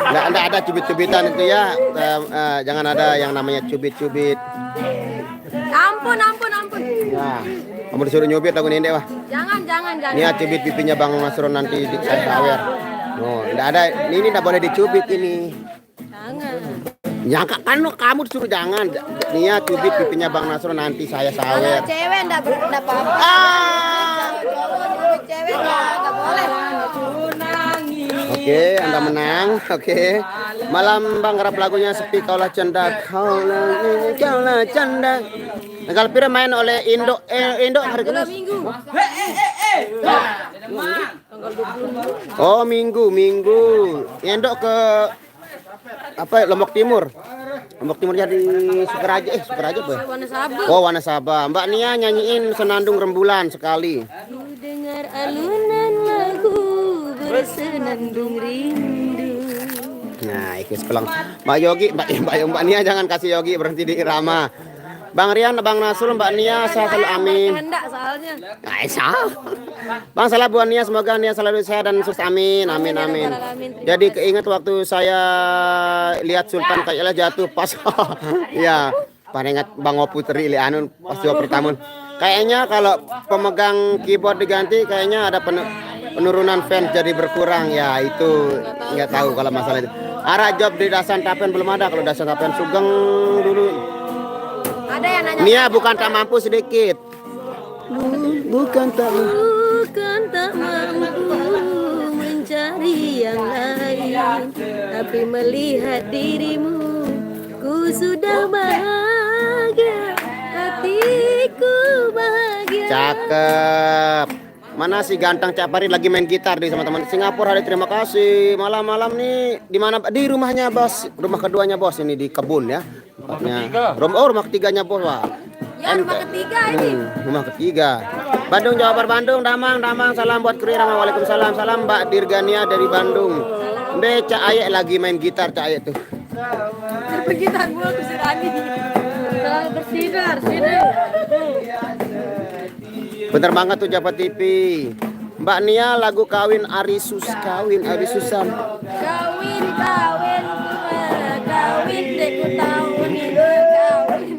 Nggak ada cubit-cubitan itu ya. Jangan ada yang namanya cubit-cubit. Ampun. Ya, kamu disuruh nyubit aku nendek wah. Jangan. Nia cubit pipinya Bang Masron nanti di sawer. No, nggak ada. Ini nggak boleh dicubit ini. Jangan. Ya kan kamu disuruh jangan. Nia cubit pipinya Bang Nasron nanti saya sawer. Kalau cewek enggak apa-apa. Cewek enggak boleh. Oke, Anda menang. Oke. Malam Bang garap lagunya sepi kaulah canda. Kaulah canda. Tanggal pira main oleh Indo hari Kamis. Minggu. Oh, minggu. Indo ke apa Lombok Timur. Lombok Timurnya di Sukaraja apa? Wanasaba. Mbak Nia nyanyiin Senandung Rembulan sekali. Ku dengar alunan lagu bersenandung rindu. Nah, ikut sepelang. Mbak Yogi, Mbak Nia jangan kasih Yogi berhenti di irama. Bang Rian, Bang Nasul, Mbak Nia, saya selalu amin. Kehendak soalnya. Bang salah buat Nia, semoga Nia selalu sehat dan sukses. Amin. Jadi keinget waktu saya lihat Sultan kayaknya jatuh pas. Ya, palingat Bang Oputri Lianun pas dua pertama. Kayaknya kalau pemegang keyboard diganti, kayaknya ada penurunan fans jadi berkurang. Ya itu nggak tahu kalau masalah itu. Arah job di Dasan Tapen belum ada. Kalau Dasan Tapen Sugeng dulu. Ada yang nanya. Nia bukan tak mampu sedikit. Bukan tak mampu mencari yang lain, tapi melihat dirimu ku sudah bahagia, hatiku bahagia. Cakep. Mana si ganteng Cak Farid lagi main gitar di sama teman Singapura. Hari terima kasih. Malam-malam nih di mana? Di rumahnya bos. Rumah keduanya bos ini di kebun ya. Tempatnya. Rumah ketiganya bos. Wah. Ya rumah ketiga ini. Rumah ketiga. Bandung, Jawa Barat, Bandung. Damang. Salam buat Kri Rama. Waalaikumsalam. Salam Mbak Dirgania dari Bandung. Be Cak Ayek lagi main gitar Cak Ayek tuh. Gitar gua keserani. Bersinar, sinar. Bentar banget tuh Java TV. Mbak Nia lagu kawin Arisusan. Kawin dek ku tahun ini kawin.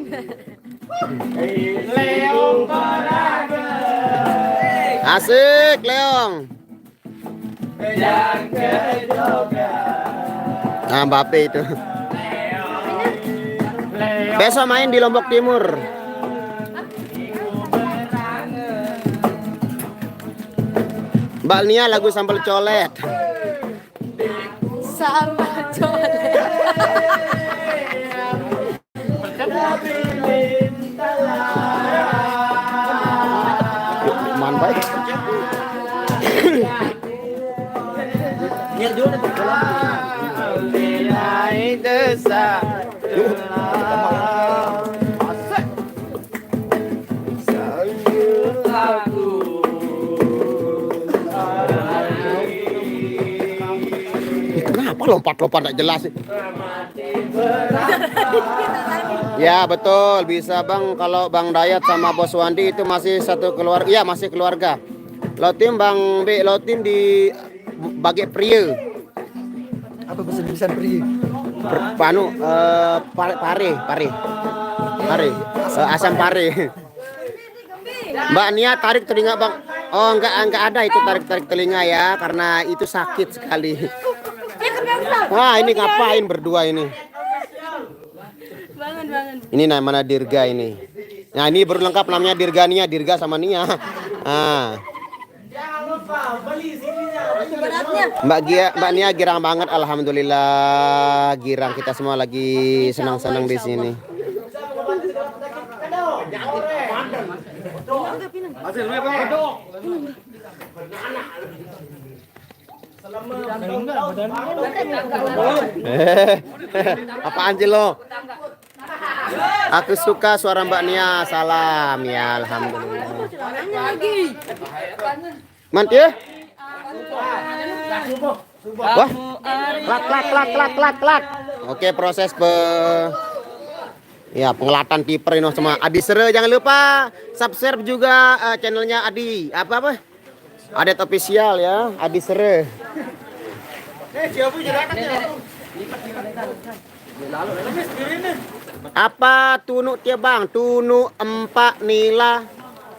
Asik Leong. Nah Mbappe itu. Besok main di Lombok Timur. Mbak Nia lagu sambal colet. Sambal colet. Man baik. Kenapa lompat-lompat tak jelas sih? Ya betul, bisa Bang. Kalau Bang Dayat sama Bos Wandi itu masih satu keluarga. Iya masih keluarga. Lotim Bang B, Lotim di bagi pria. Apa bahasa Indonesia pria? Panu pare. Asam pare. Mbak Nia tarik telinga Bang. Oh enggak ada itu tarik telinga ya karena itu sakit sekali. Wah ini ngapain berdua ini? Bangun. Ini namanya Dirga ini. Nah ini baru lengkap namanya Dirga Nia, Dirga sama Nia. Ah. Mbak Nia girang banget, alhamdulillah girang, kita semua lagi senang-senang di sini. Apaan sih lo? Aku suka suara Mbak Nia. Salam ya, alhamdulillah. Mantap ya? Wah, klak. Oke, proses pengelatan kiper ini sama Adi Sere. Jangan lupa subscribe juga channelnya Adi. Apa? Adet official ya, Adi Sere. Apa tunuk dia Bang? Tunuk empak nila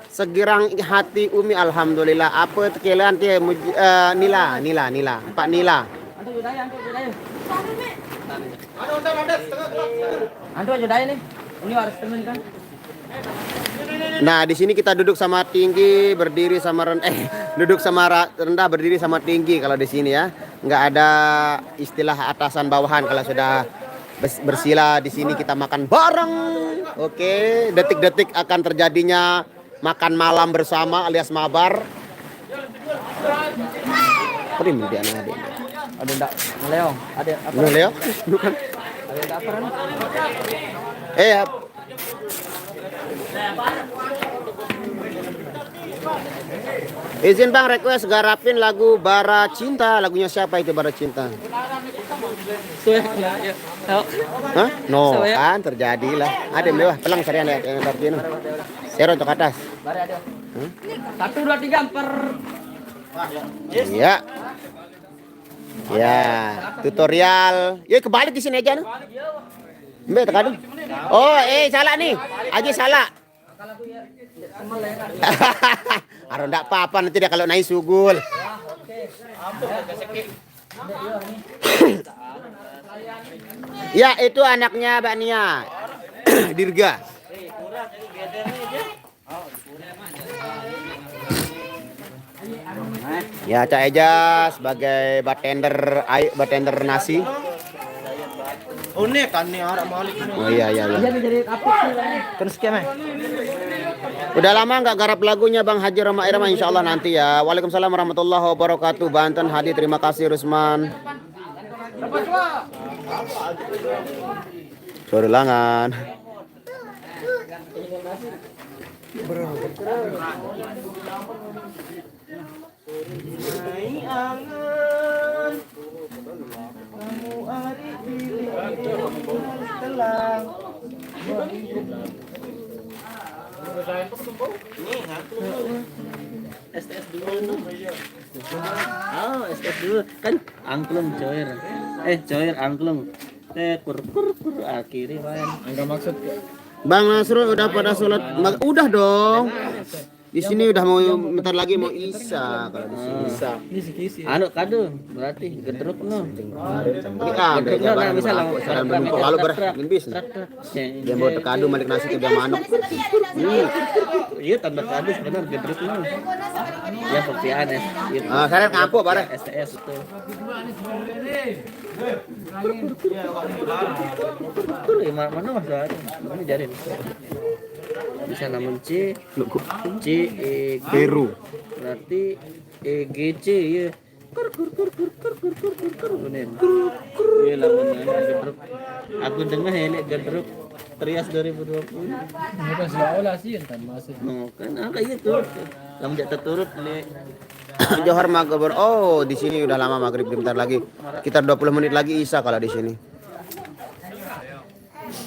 segirang hati umi, alhamdulillah. Apa tekelan dia nila empak nila. Antu aja dah nih. Ini harus temen kan. Nah, di sini kita duduk sama tinggi, berdiri sama rendah. Duduk sama rendah, berdiri sama tinggi kalau di sini ya. Nggak ada istilah atasan bawahan kalau sudah bersila di sini kita makan bareng. Oke, detik-detik akan terjadinya makan malam bersama alias mabar. Prim dia ada. Ada ndak? Leo, ada apa? Leo? Bukan. Ada apa kan? Izin Bang request garapin lagu Bara Cinta. Lagunya siapa itu Bara Cinta? Hah? No, kan terjadilah. Ada mewah pelang serian ya yang Darjino. Sero untuk atas. Bare ada. 1 2 3 per. Iya. Ya, tutorial. Ya kebalik di sini aja no. Mbak tekan. Oh, salah nih. Aji salah. Aron ndak apa-apa nanti dia kalau naik sugul. Ya, itu anaknya Mbak Nia. Dirga. Ya, Cak Eja sebagai bartender nasi. Unik kan nih orang Malik. Oh iya. Jadi apa sih? Kan skema. Udah lama nggak garap lagunya Bang Haji Roma Irama, insya Allah nanti ya. Waalaikumsalam warahmatullahi wabarakatuh. Banten hadir, terima kasih Rusman. Sore langan. STS dulu. Oh, STS dulu. Kan angklung coir. Coir angklung. Kur akhirnya main. Enggak maksud Bang Nasrul udah pada sholat? Udah dong. Di sini udah mau bentar lagi mau Isya kalau di sini. Anu kado berarti gedruk no. Gedruk no bisa lah. Lalu berbis. Dia mau tekadu malik nasi ke dia manuk. Iya tanda kado sebenarnya gedruk no. Ya perpiaan ya. Saya ngapo bare. STS itu. Mana masalah? Ini jadi bisa namun C Peru. berarti EGC ya. Bener. Iya lamun gedruk. Aku dengar hele gedruk Trias 2020. Bukan seolah sih entar masih. Kan angka itu. Lamun jatuh turut le. Johor Maghrib. Oh, di sini udah lama maghrib, bentar lagi. Sekitar 20 menit lagi Isya kalau di sini.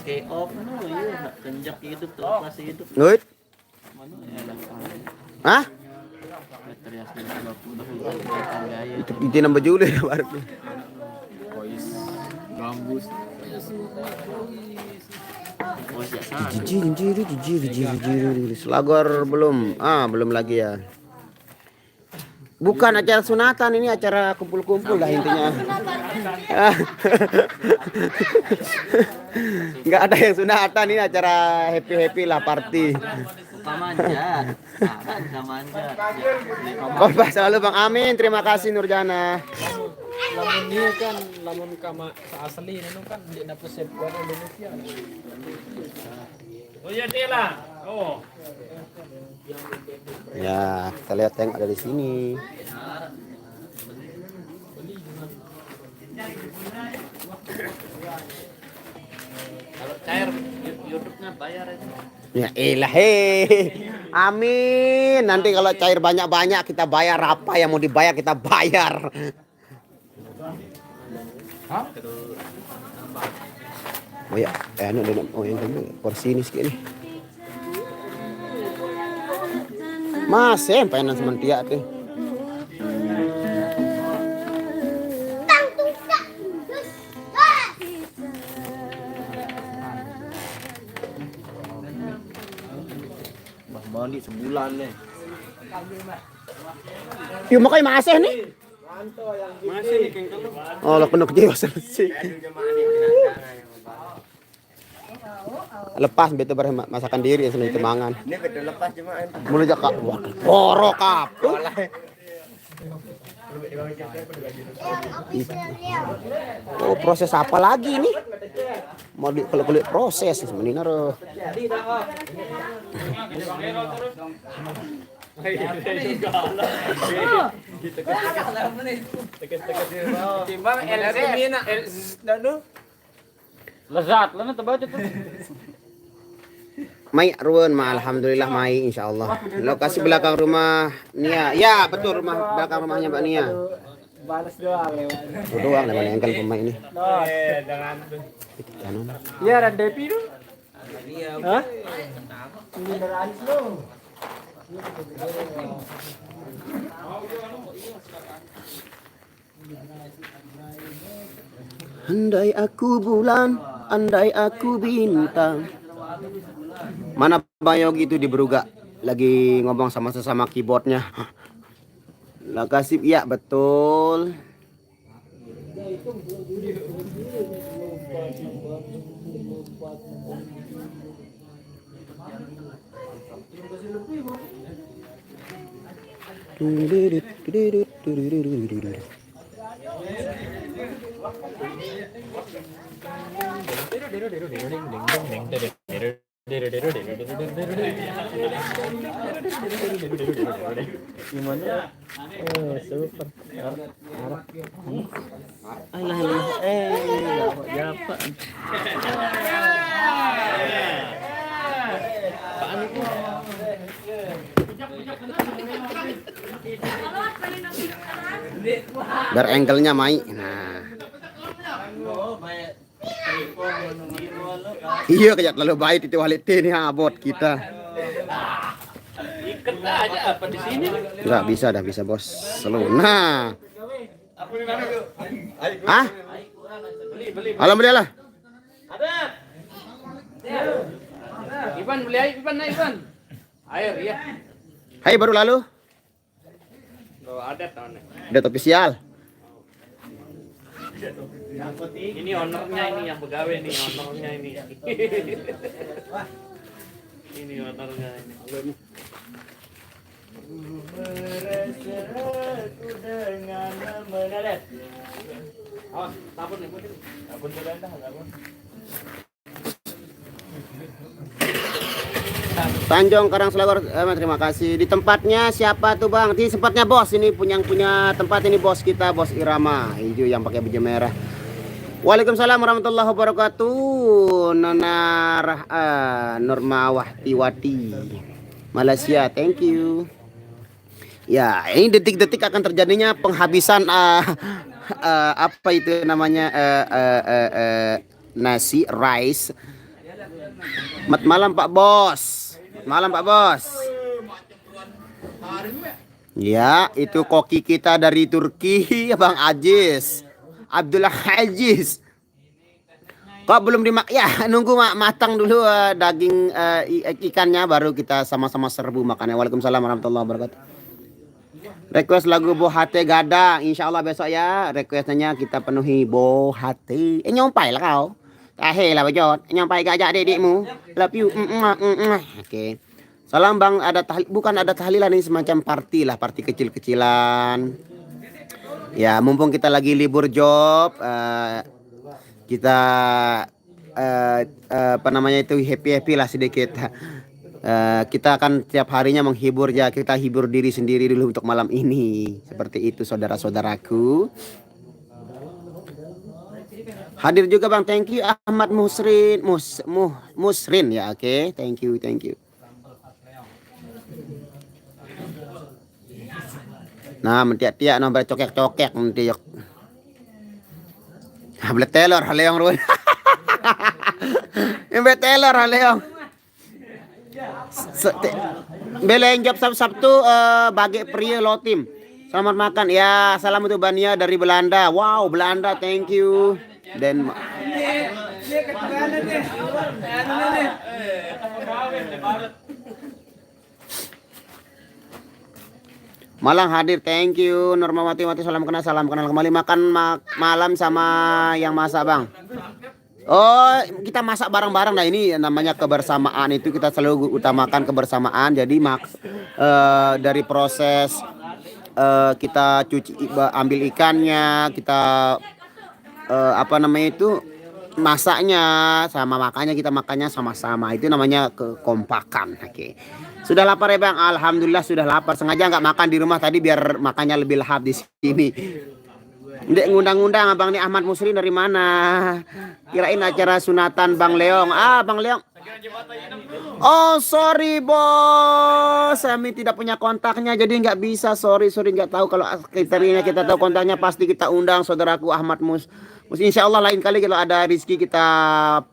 Off no iya kenjak hidup tuh masih hidup. Wait. Mana ya lah. Hah? Trias 2020 Itu di nambah Juli ya baru. Gambus. Oh ya sana. Jijir. Selagor belum. Belum lagi ya. Bukan acara sunatan, ini acara kumpul-kumpul lah intinya. Nggak ada yang sunatan, ini acara happy lah, party. Kamanjat. Kamanjat. Kompas selalu Bang Amin, terima kasih Nurjana. Lamun dia kan lamun kama asli itu kan dia dapat sebuah Indonesia. Oh ya dia lah. Oh. Ya, kita lihat tank ada di sini. Kalau cair YouTube-nya bayar aja. Ya elah amin. Nanti kalau cair banyak-banyak kita bayar, apa yang mau dibayar kita bayar. Oh ya, anu yang porsi ini sedikit nih. Mas, pengen sementia tuh. Mandi sebulan nih. Yuk makanya masih nih. Masih nih kengkel. Oh, lah penuh jiwa sih. Lepas betul masakan diri ya sendiri temangan. Ini betul lepas cuma. Mulai Kak. Waduh, borok apa? Oh, proses apa lagi nih? Mau kulit proses sebenarnya roh. Timbang LC mina lezat lah tebak itu. Mai ruwen mah alhamdulillah mai insyaallah. Lokasi belakang rumah Nia. Ya, betul rumah belakang rumahnya Mbak Nia. Balas doang lewat. Doang lewat engkel pemain ini. Dengan Anu. ya ada Depi tu. Hah? Ini dari lo. Andai aku bulan, andai aku bintang. Mana Bang Yogi itu di Beruga lagi ngomong sama sesama keyboardnya. Lah kasih ya betul. Gimana? Super. Alah, apa? Biar angle-nya mai. Nah. Iya kayak terlalu baik itu walit ini abot kita. Ikat aja apa di sini? Enggak bisa dah bisa bos. Selalu. Nah. Hah? Alhamdulillah. Ivan beli air, Ivan, Ivan. Air ya. Hai baru lalu. Lo ada tahun. Udah official. Ini ownernya ini yang pegawai nih, ownernya ini. Ini ownernya ini. Berseraku dengan mengalet. Awas, sabun nih, sabun sudah dah, sabun. Tanjung Karang Selagor, terima kasih. Di tempatnya siapa tuh bang? Di tempatnya bos ini punya tempat ini bos kita, bos Irama hijau yang pakai baju merah. Waalaikumsalam warahmatullahi wabarakatuh. Nona Nurma Wahtiwati Malaysia, thank you. Ya ini detik-detik akan terjadinya penghabisan apa itu namanya nasi rice. Selamat malam Pak Bos. Malam Pak Bos. Ya, itu koki kita dari Turki, Bang Aziz. Abdullah Aziz. Kok belum ya nunggu matang dulu daging ikannya baru kita sama-sama serbu makannya. Waalaikumsalam warahmatullahi wabarakatuh. Request lagu Bohate Gadang, insya Allah besok ya. Requestnya kita penuhi Bohate. Nyompai lah kau. Lah bajot, nyampai gajak dedekmu. Love you. Oke. Salam Bang, bukan ada tahlilan ini semacam party lah, party kecil-kecilan. Ya, mumpung kita lagi libur job, kita apa namanya itu happy lah sedikit. Kita akan tiap harinya menghibur ya, kita hibur diri sendiri dulu untuk malam ini. Seperti itu saudara-saudaraku. Hadir juga Bang, thank you Ahmad Musrin, Musrin ya, oke, thank you. Nah, mentiak-tiak nombor cokek-cokek nanti yok. Hablet telur haleong ruan. Hablet telur haleong. Beleng job Sabtu bagi pria lotim. Selamat makan ya, salam untuk Bania dari Belanda. Wow, Belanda, thank you. Dan Malang hadir, thank you. Normawati salam kenal kembali makan malam sama yang masak Bang. Oh, kita masak bareng-bareng. Nah ini namanya kebersamaan, itu kita selalu utamakan kebersamaan. Jadi dari proses kita cuci, ambil ikannya, kita apa namanya itu masaknya sama makannya sama-sama, itu namanya kekompakan. Oke. Sudah lapar ya Bang? Alhamdulillah sudah lapar. Sengaja nggak makan di rumah tadi biar makannya lebih lahap di sini. Ndek ngundang-ngundang Abang nih Ahmad Muslim dari mana? Kirain acara sunatan Bang Leong. Bang Leong. Oh sorry bos, kami tidak punya kontaknya jadi nggak bisa. Sorry nggak tahu. Kalau kriterianya kita tahu kontaknya pasti kita undang saudaraku Ahmad Insya Allah lain kali kalau ada rezeki kita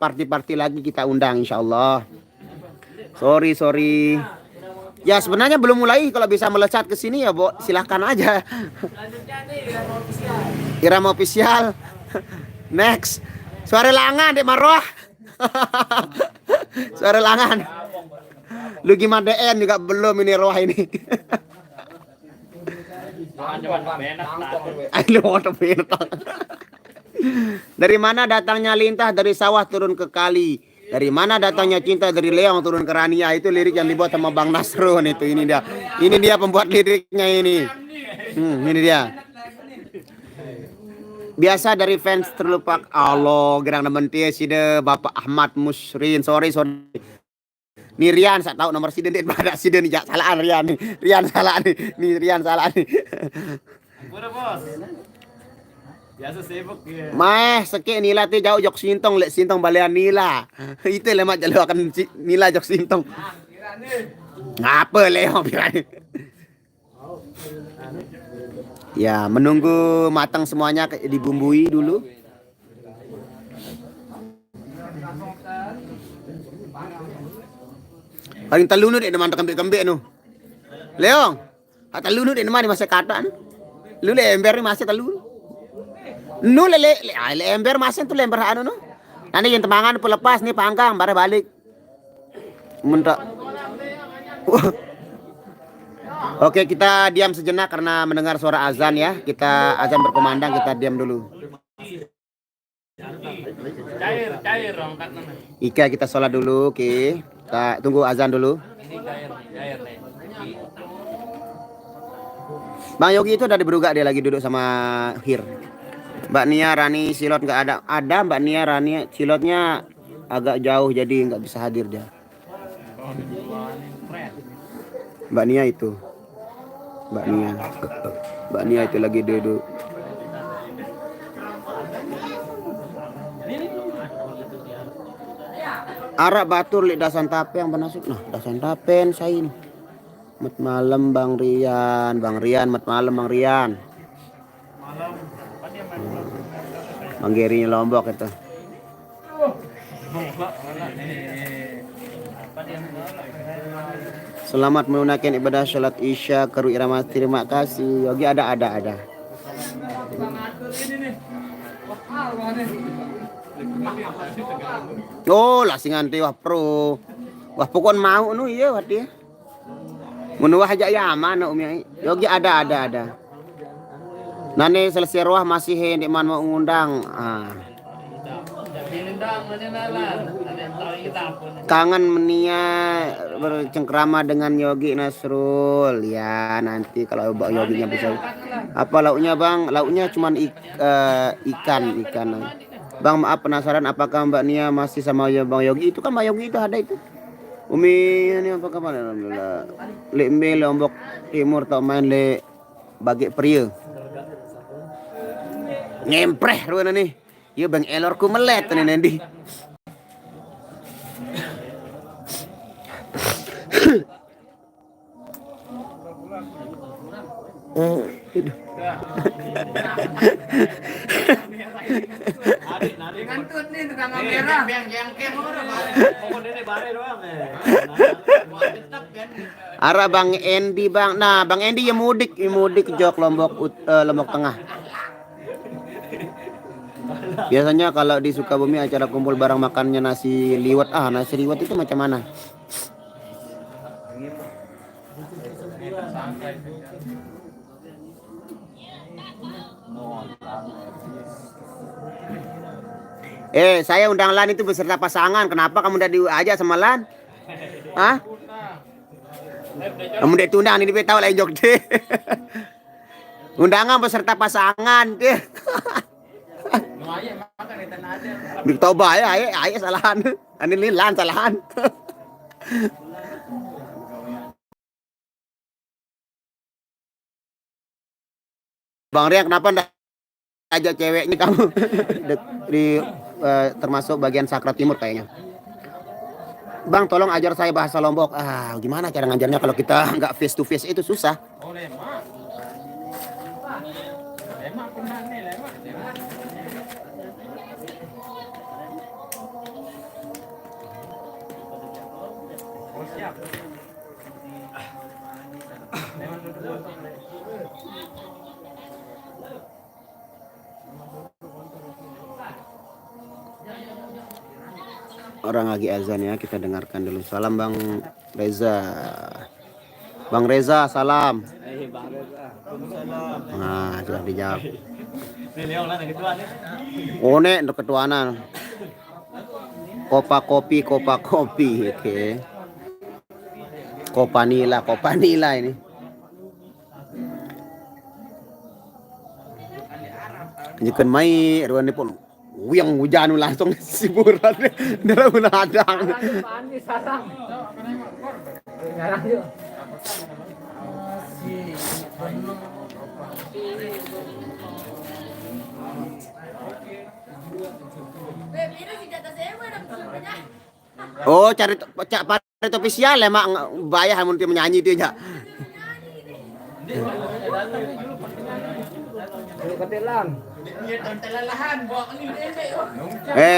party lagi kita undang insya Allah. Sorry. Ya sebenarnya belum mulai, kalau bisa melesat ke sini ya Bo, silahkan aja. Irama official. Next. Suara langan Dek Marwah. Suara langan. Lu gimana DN juga belum ini roh ini. Dari mana datangnya lintah dari sawah turun ke kali. Dari mana datangnya cinta dari Leong turun ke Rania. Itu lirik yang dibuat sama Bang Nasrun itu. Ini dia pembuat liriknya ini. Ini dia. Biasa dari fans terlupa. Allah gerang nemen tie sih Bapak Ahmad Musrin. Sorry. Nih Rian, saya tahu nomor siden dia pada siden nih, salaan Rian nih. Rian salah nih. Nih Rian salah nih. Udah bos. Biasa sibuk ya. Mah seke nila tuh jauh jok sintong lek sintong balean nila. Itu lemak jalu akan nila jok sintong. Ngapa leo bilang. Ya, menunggu matang semuanya dibumbui dulu. Paling talunut dek deman kembek-kembek nu. Leong. Talunut dek deman masa kata nu. Lu le ember ni masa talunut. Nu le ember masa tu ember anu nu. Nanti yang temangan pelepas nih panggang bare balik. Mentok. Oke, kita diam sejenak karena mendengar suara azan ya. Kita azan berkumandang, kita diam dulu. Cair rongkat nama. Ika kita sholat dulu, oke. Kita tunggu azan dulu. Ini cair nih. Bang Yogi itu udah diberugak, dia lagi duduk sama Hir. Mbak Nia, Rani, Silot nggak ada. Ada Mbak Nia, Rani, Silotnya agak jauh jadi nggak bisa hadir dia. Mbak Nia itu. Mbak Nia itu lagi duduk. Arak batur li dasan tape yang benasuk. Nah, dasan tapen saya ini. Mat malam Bang Rian, mat malam Bang Rian. Bang Gerinya Lombok itu. Selamat menunaikan ibadah sholat isya Karu Irama. Terima kasih. Yogi ada. Oh, lasingan teh wah pro. Wah pokon mau nu iya wah dia. Mun wah aja ya mana Umi. Yogi ada. Nane selesai roh masih hendak mau ngundang. Kangen Menia bercengkrama dengan Yogi Nasrul ya, nanti kalau Yoginya bisa apa lauknya Bang, lauknya cuman ikan. Bang maaf penasaran apakah Mbak Nia masih sama Bang Yogi? Itu kan Bang Yogi itu ada itu Umi ini apa kabar? Alhamdulillah le Lombok Timur tau main le bagi pria ngempreh ruana nih. Iya Bang Elorku melet nih Nendi. Ngantut nih tukang kamera. Yang kemur. Pokok dene bare doang. Ara Bang Endi Bang. Nah, Bang Endi ya mudik jok Lombok Tengah. Biasanya kalau di Sukabumi acara kumpul barang makannya nasi liwet. Nasi liwet itu macam mana? Saya undang Lan itu beserta pasangan. Kenapa kamu udah diajak sama Lan? Hah? Kamu udah tundang ini tahu lah jok deh. Undangan beserta pasangan deh. Ditoba ya, ayo salahan. Ani Lan salahan. Bang Rian kenapa ndak ajak ceweknya kamu di termasuk bagian Sakra Timur kayaknya. Bang tolong ajar saya bahasa Lombok. Gimana cara ngajarnya kalau kita nggak face to face itu susah. Orang lagi azan ya, kita dengarkan dulu. Salam Bang Reza. Bang Reza, salam. Nah, sudah dijawab. One untuk ketuanan. Kopa kopi, oke. Kopa nila ini. Jika mai ruan pun yang hujan langsung siburan darah unadang. Oh, cari official ya, mak bayar mun dia menyanyi dia aja.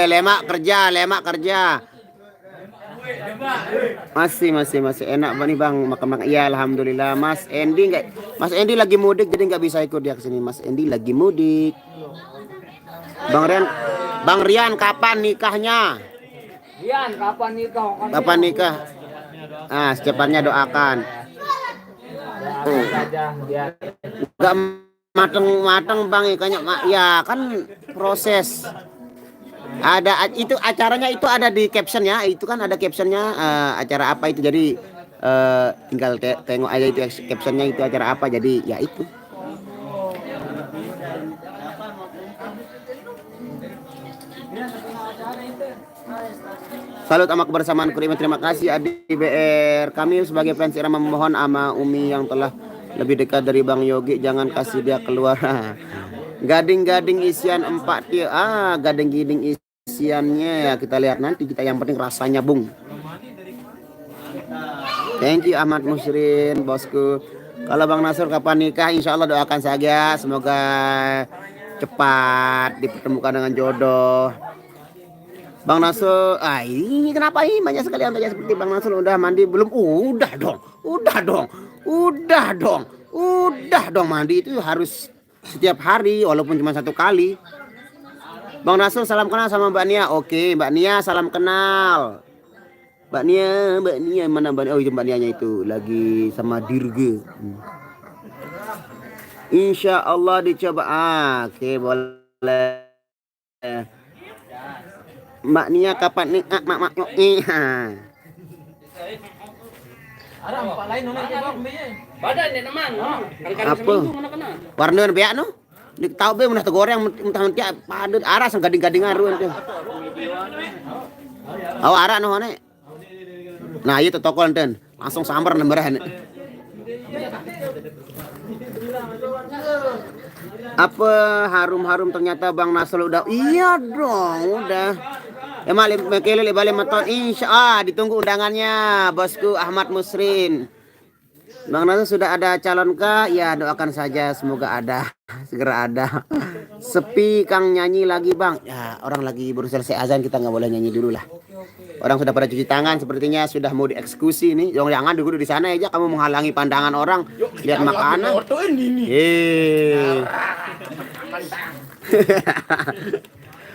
Lemak kerja. Masih enak nih Bang makan. Iya, alhamdulillah. Mas Endi lagi mudik jadi nggak bisa ikut dia ke sini. Mas Endi lagi mudik. Bang Rian kapan nikahnya? Rian, kapan nikah? Kapan nikah? Ah, secepatnya doakan. Gak mateng Bang ikannya. Ya kan proses. Ada itu acaranya itu ada di captionnya. Itu kan ada captionnya acara apa itu. Jadi tinggal tengok aja itu captionnya itu acara apa. Jadi ya itu. Salut sama kebersamaan Kurima. Terima kasih Adi BR. Kami sebagai fans Irama memohon sama Umi yang telah lebih dekat dari Bang Yogi, jangan kasih dia keluar. Gading-gading isian 4 dia. Gading-gading isiannya ya kita lihat nanti, kita yang penting rasanya Bung. Thank you Ahmad Musrin bosku. Kalau Bang Nasr kapan nikah, insya Allah doakan saja semoga cepat dipertemukan dengan jodoh. Bang Nasr, ini kenapa ini banyak sekali yang tanya seperti Bang Nasr udah mandi belum? Udah dong mandi itu harus setiap hari walaupun cuma 1 kali. Bang Nasr salam kenal sama Mbak Nia. Oke, Mbak Nia salam kenal. Mbak Nia mana Mbak Nia? Oh itu Mbak Nianya itu lagi sama Dirge. Insya Allah dicoba. Oke boleh. Mbak Nia kapan nih? Ada empat lain nona itu bang. Badan dia teman. Apa? Warna beak no? Dik tahu be mun goreng mentah-mentah padet aras gading-gadingan ruan teh. Aw ara no hone. Nah, ieu teh tokol enten. Langsung sambar lembaran. Apa harum-harum ternyata Bang Nasr udah. Iya dong, udah. Emang kelele balik meton insya ditunggu undangannya bosku Ahmad Musrin. Bang Nasr sudah ada calon kah? Ya doakan saja semoga ada, segera ada. Sepi Kang nyanyi lagi Bang. Ya orang lagi baru selesai azan kita nggak boleh nyanyi dulu lah. Orang sudah pada cuci tangan sepertinya sudah mau dieksekusi nih. Jangan dulu di sana aja kamu menghalangi pandangan orang lihat makanan.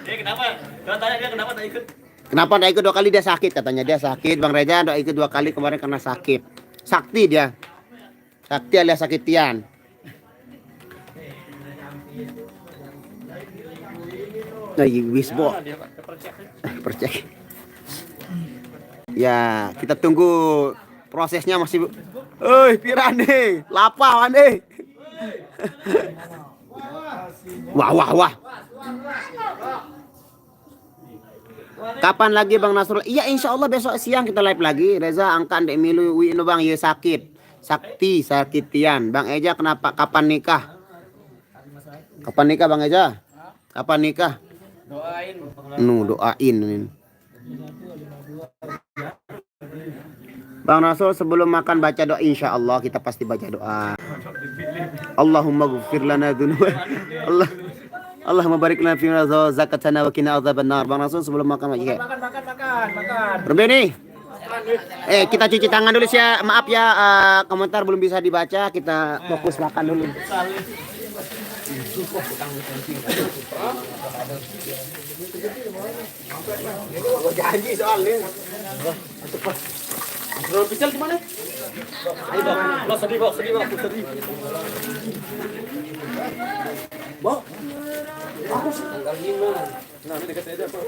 Kenapa? Kalau tanya dia kenapa tak ikut? Kenapa tak ikut 2 kali? Dia sakit katanya, dia sakit. Bang Reza tak ikut 2 kali kemarin karena sakit. Sakti dia. Sakti alias sakitian. Nah, wisbo. Percek. Ya, kita tunggu prosesnya masih. Pirane, lapar ane. Wah. Kapan lagi Bang Nasrul? Iya insya Allah besok siang kita live lagi. Reza angkat dek milu wino Bang ya sakit. Sakti sakitian. Bang Eja kenapa? Kapan nikah? Kapan nikah Bang Eja? Kapan nikah? Doain. Doain. Bang Nasrul sebelum makan baca doa insya Allah kita pasti baca doa. Allahumma ghfir lana dzunub. Allahumma barik lana fi zakatana wa qina adzabannar. Bang Nasrul sebelum makan lagi. Makan. Berbeni. Kita cuci tangan dulu sih ya. Maaf ya komentar belum bisa dibaca. Kita fokus makan dulu. Janji soalnya. Bro, pisau di mana? Ayo, Bang. Sedih, Bang. Bang. Aku tanggal 5. Nah, ini dekat aja, Pak.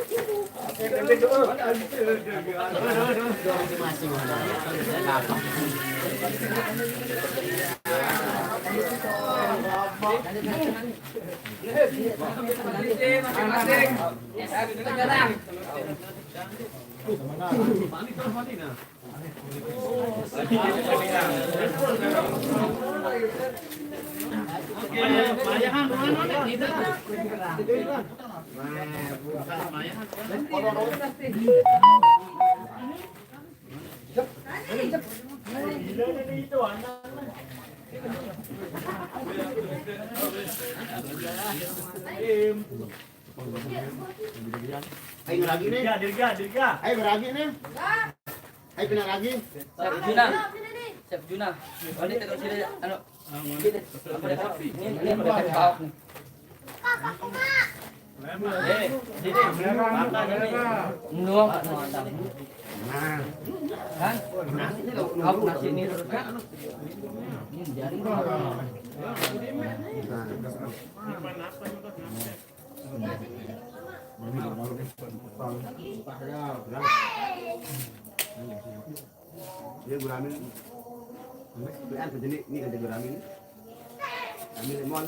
Ayo ngeragi nih. Ayo ngeragi nih. Ayo kena lagi. Chef Juna. Balik ke sini anu. Gini. Apa dia? Ini udah kau nih. Sini. Makan ini. Nuang. Nah, Kan? Kau nasi ini terus kan? Ini jaring. dia guramin. Belian ke jenis ini ada guramin. Ambil lemon.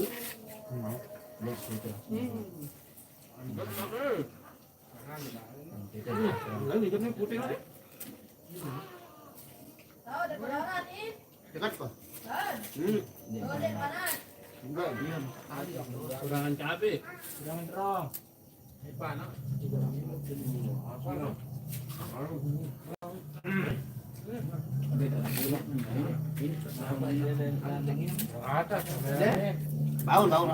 Dekat kok. Enggak, diam. Kurangan cabai. Jangan terong. Baun, baun.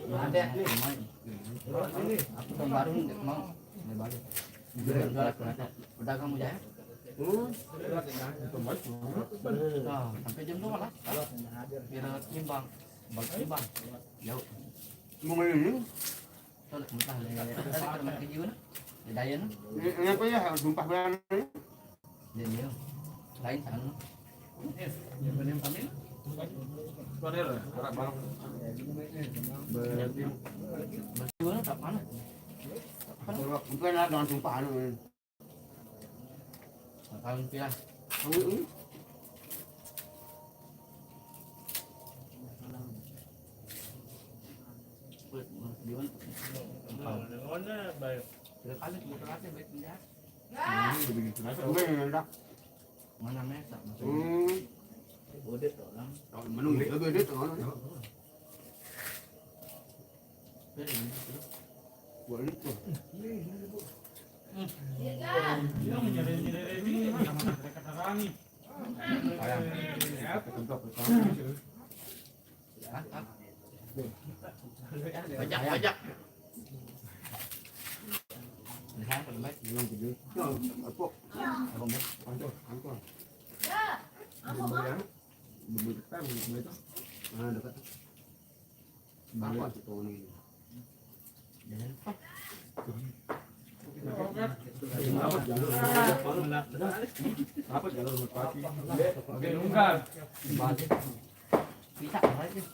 Ada. Aku tahun baru nih mau. Udah kamu ya? Sampai jam 2 lah. Biar timbang. Timbang. Jauh. Mau ini? Tuh, mentah le. Makan kejuan. Daya na. Ini apa ya? Harus tumpah bulan. Dia dia. Lain sana. Berjualan tak mana? Bukan lah dengan tumpah anu. Tahun pilah. Mana mesa? Udah orang. Menung lebih dia tuh. Buat itu. Bajak. Lihat perbaik. Apa? Dekat. Apa itu nih? Apa jalur merpati? Bisa apa sih?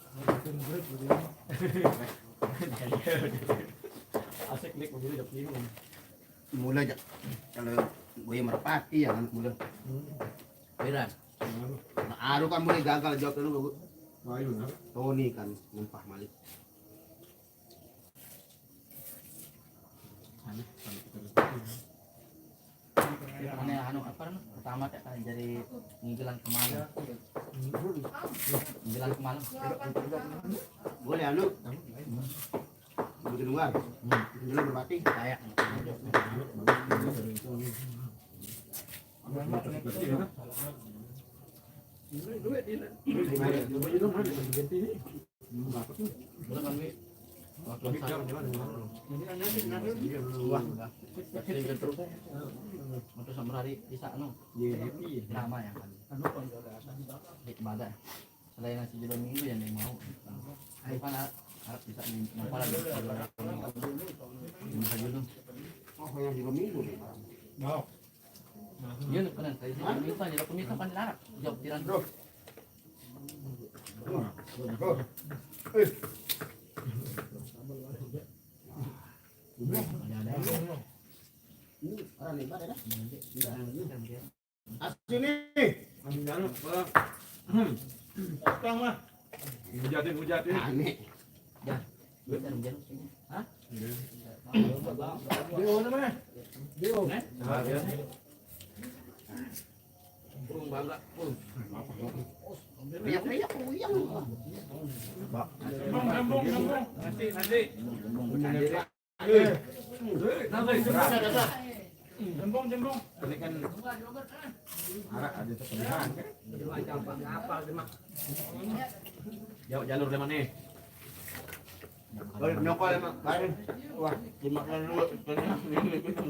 Asik nih mobil udah bingung. Mulai aja. Kalau gue merpati ya kan mulai. Beran. Nah, aduh kan mulai gagal jawab dulu. Ayo nah. Tony kan numpah malik. Aneh anu apa anu? Pertama kayak jadi ngigelan kemana? Ngigelan kemana? Boleh anu. Begitu luar. Dulu merpati. Kayak belum kan wi? Waktu saya wah enggak. Jadi gedruk. Waktu sampai bisa anu. Nama yang kan. Ibadah. Selain nasi judul minggu yang dia mau. Ayo kan harap bisa nampak lagi. Bisa judul. Oh, yang di minggu nih. Yun, kanan. Saya minta jadi aku minta kan dilarang. Jawab tiran. Orang hebat ya. Aneh. Riak-riak uyang. Jauh jalur di mana? Boleh nyokol emang. Wah, dimakan dulu.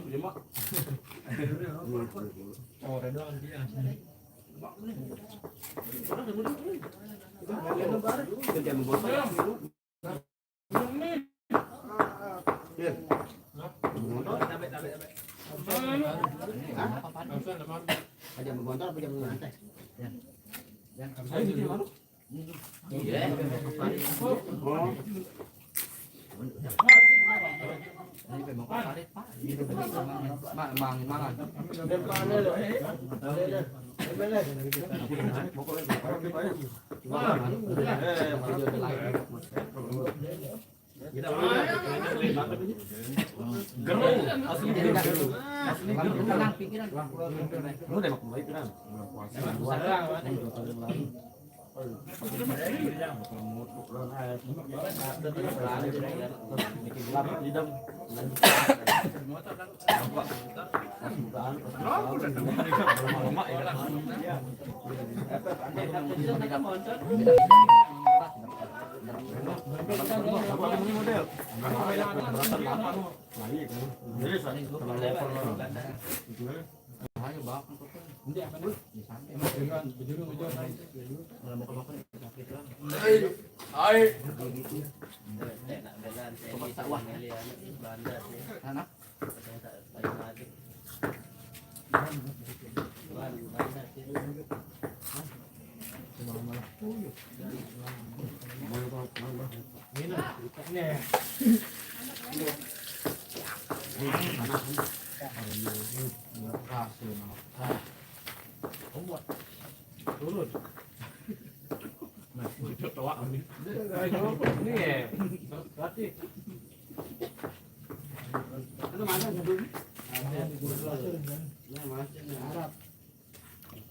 Lima. Aja mengontor apa jam ngantai?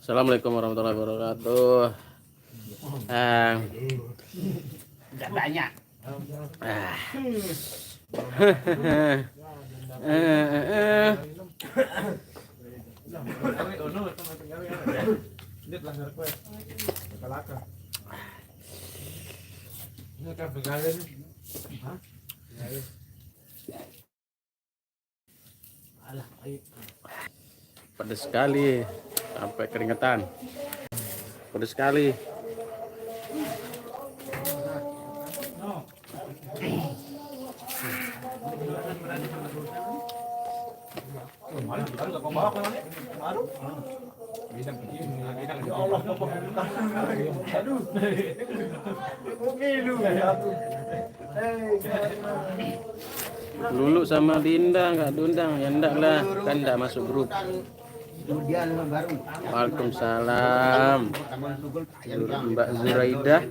Assalamualaikum warahmatullahi wabarakatuh. Enggak banyak. Pedas sekali, sampai keringetan. Pedas sekali. Lulu sama Dinda nggak diundang, ya enggak lah, kan enggak masuk grup. Kemudian baru Waalaikumsalam. Mbak Zuraidah.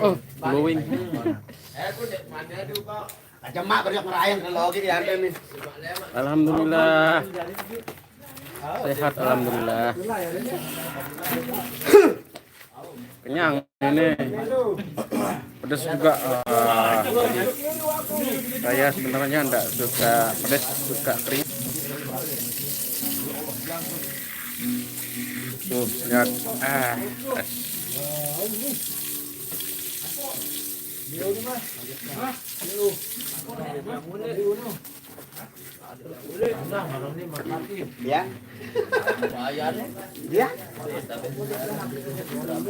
Oh, glowing. Kacemak banyak merayan kalau lagi di ada nih. Alhamdulillah. Sehat alhamdulillah. Kenyang ini. Pedas juga. Saya sebenarnya enggak suka pedas, suka kering. Tuh, lihat. Ya. Ya.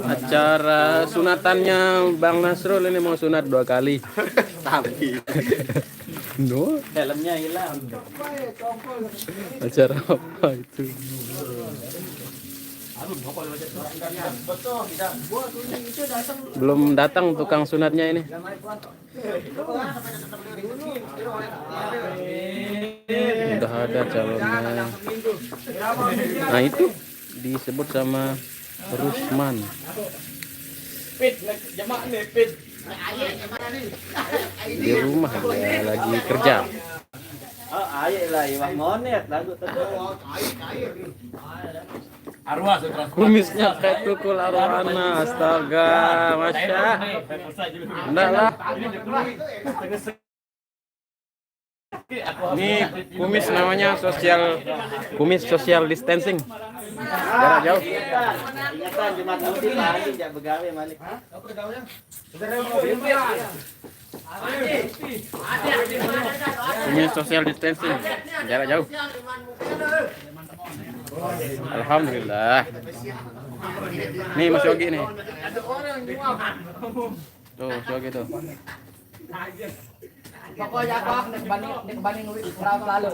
Acara sunatannya Bang Nasrul ini mau sunat 2 kali. Tapi No, Helmnya hilang. acara apa itu? Belum datang tukang sunatnya ini. Udah ada calonnya. Nah itu disebut sama Rusman. Di rumah dia lagi kerja. Oh, ayo lah, iwak monet lagu Kumisnya kayak tukul arwana, astaga, masya. Enggak lah. Ini kumis namanya kumis social distancing. Jarak jauh. Ingatan Jumat Mudik lagi jak begawe Malik. Kumis social distancing. Jarak jauh. Alhamdulillah. Nih Mas Yogi nih. Tuh, Mas Yogi tuh. Pokoknya apa dibanding tahun lalu.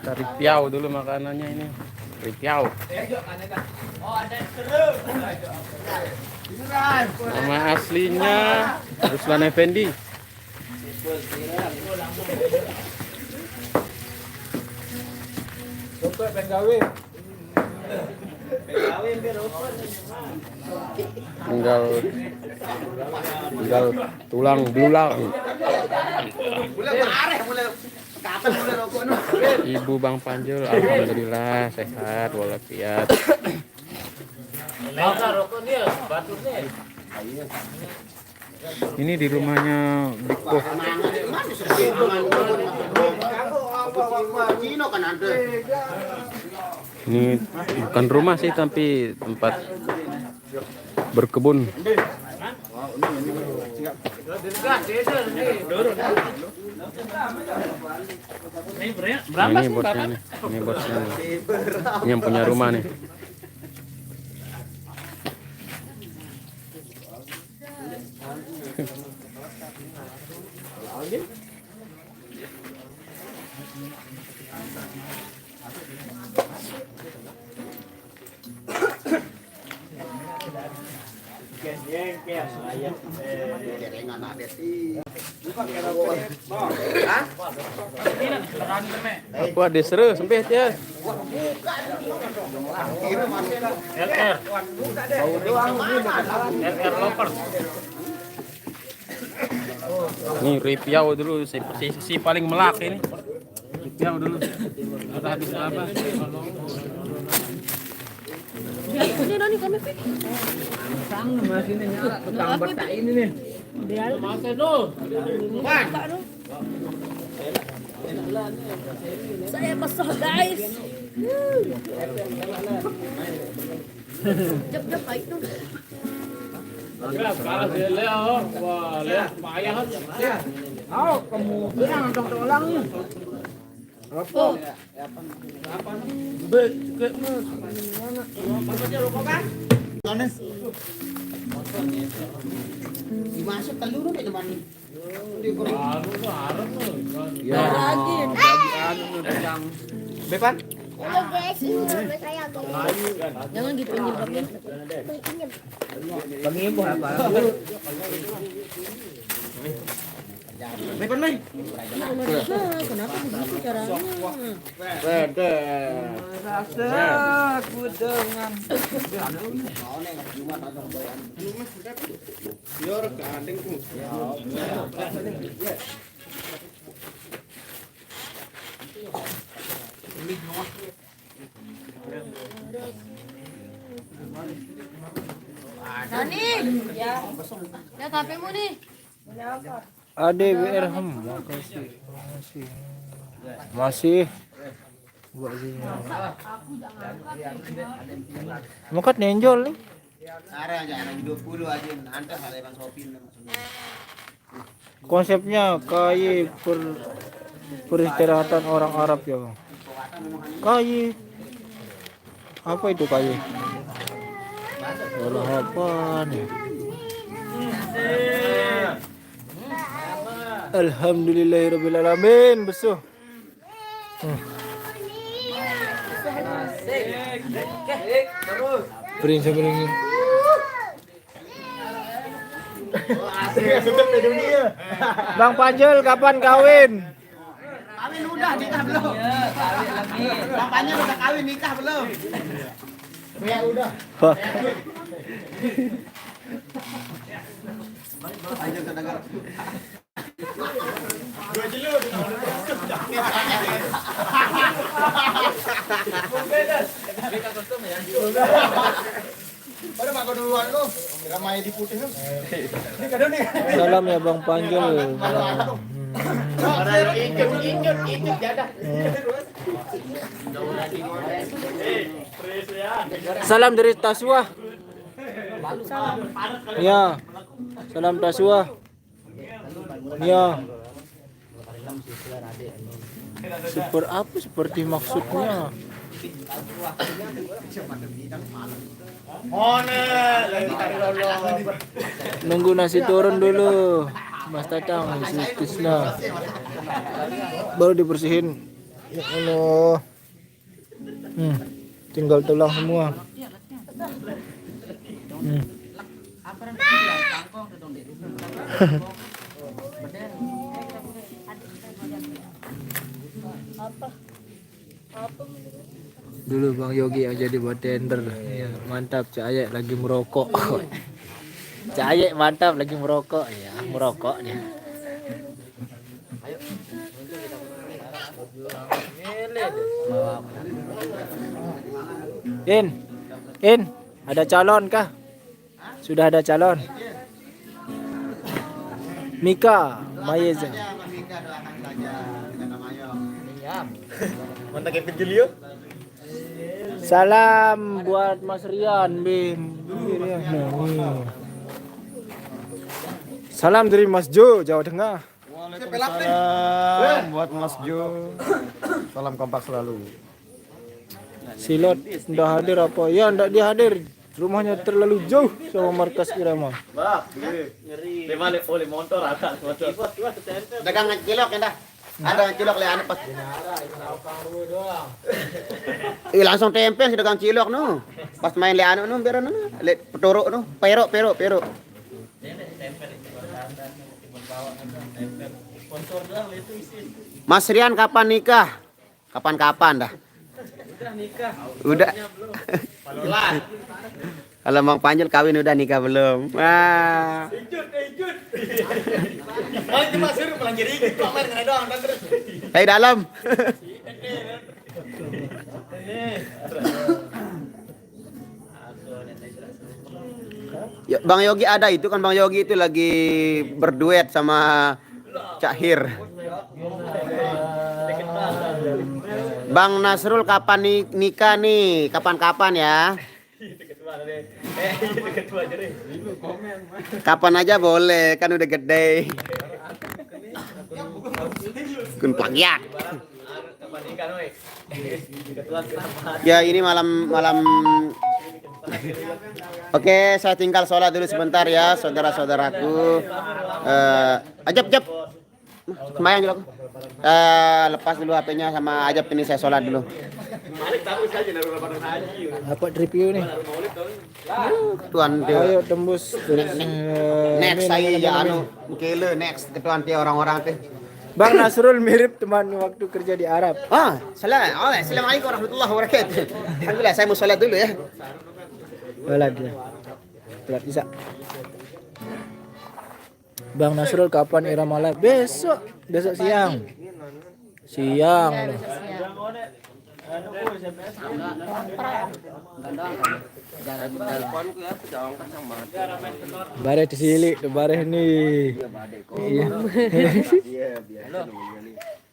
Dari piau dulu makanannya ini. Dari piau. Nama aslinya Ruslan Effendi. Tinggal tulang belulang. Ibu Bang Panjul alhamdulillah sehat walafiat. Ini di rumahnya Biko. Ini bukan rumah sih tapi tempat berkebun. Nah, ini bosnya nih. Ini bosnya nih. Ini yang punya rumah nih. Aku ada seru sempit ya. Nih ripiau dulu si paling melak ini. Ripiau dulu. Udah habis apa? Ini Doni kami Fit. Saya besar guys. Jap baik tuh. Dimasuk telur nih teman. Bepan? Jangan gitu nyebabnya. Bepan nih. Kenapa begitu caranya? Dani, ya. Lihat HP-mu nih. Ade BRHM, masih buat sini. Mukat nenjol nih. Ada aja 20 aja nanti halaman shopping. Konsepnya kayak peristirahatan orang Arab ya bang. Kayak apa itu kayak? Olah apa nih? Alhamdulillahirabbil alamin besuh. Prince Prince. Bang Panjul kapan kawin? Kawin udah, nikah belum? Bapaknya udah kawin, nikah belum? Ya udah. Ayo ke dagang. Salam ya Bang Panjul. Salam dari Taswa. Ya. Salam Taswa. Ya. Super apa seperti maksudnya? Nunggu nasi turun dulu. Mas Tatang, Sis Tisna. Baru dibersihin. Ya Allah. Tinggal tulang semua. Dulu Bang Yogi yang jadi bartender. Ya, mantap Cak Ayek lagi merokok. Cak Ayek mantap lagi merokok. Ya, merokok dia. In, ada calon kah? Sudah ada calon. Mika Mayeza. Salam buat Mas Rian, Bim. Salam dari Mas Jo, Jawa Tengah. Waalaikumsalam buat Mas Jo. Salam kompak selalu. Silot ndak hadir apa? Ya ndak dihadir. Rumahnya terlalu jauh sama markas Irama. Dagang cilok ya dah. Ada cilok le anu pas. Langsung tempel si dagang cilok no. Pas main le anu no biar anu le petoro no. Pero. Mas Rian kapan nikah? Kapan-kapan dah. Udah. Kalau Bang Panjul kawin udah nikah belum? Wah. Hei dalam. Ya, Bang Yogi ada itu kan, Bang Yogi itu lagi berduet sama Cak Hir. Bang Nasrul kapan nikah nih? Kapan-kapan ya? Kapan aja boleh, kan udah gede. Kun plagiat. Ya ini malam. Oke, saya tinggal sholat dulu sebentar ya, saudara-saudaraku. Ajab. Semayang dulu. Lepas dulu HP-nya sama Ajab, ini saya sholat dulu. Dapat review nih. Tuan dia. Ayo tembus. Next saya ya anu kele next ketuan dia orang-orang teh. Bang Nasrul mirip teman waktu kerja di Arab. Assalamualaikum warahmatullahi wabarakatuh. Alhamdulillah saya mau sholat dulu ya. Sholat dia. Sholat Isya. Bang Nasrul kapan Irama live? Besok siang. Siang loh. Bare disilik, bare nih. Iya.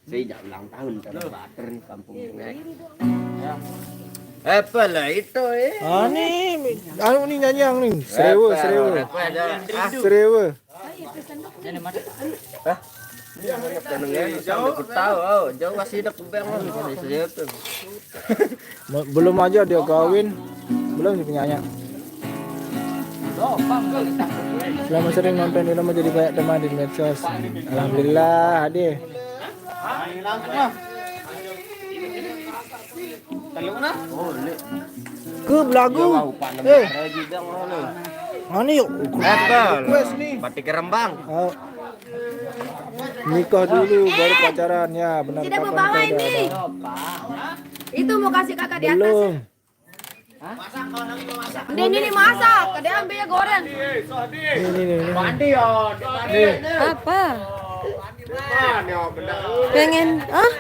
Saya jam ulang tahun kalau bater nih kampung Nek. Apa lah itu Anu nih nyanyiang nih. Serewe. Belum aja dia kawin. Belum sih penyanyi. Selama sering nonton Irama jadi banyak teman di medsos. Alhamdulillah, Ade. Ke belagu. Mana yuk? Request nih. Batik Rembang. Oh. Nikah dulu baru pacaran ya, benar Tidak mau kapan bawa nikah ini. ada? Itu mau kasih kakak di atas. Belum. Ini masak, kadang ambil ya goreng. Ini. Apa? Pengen, ah?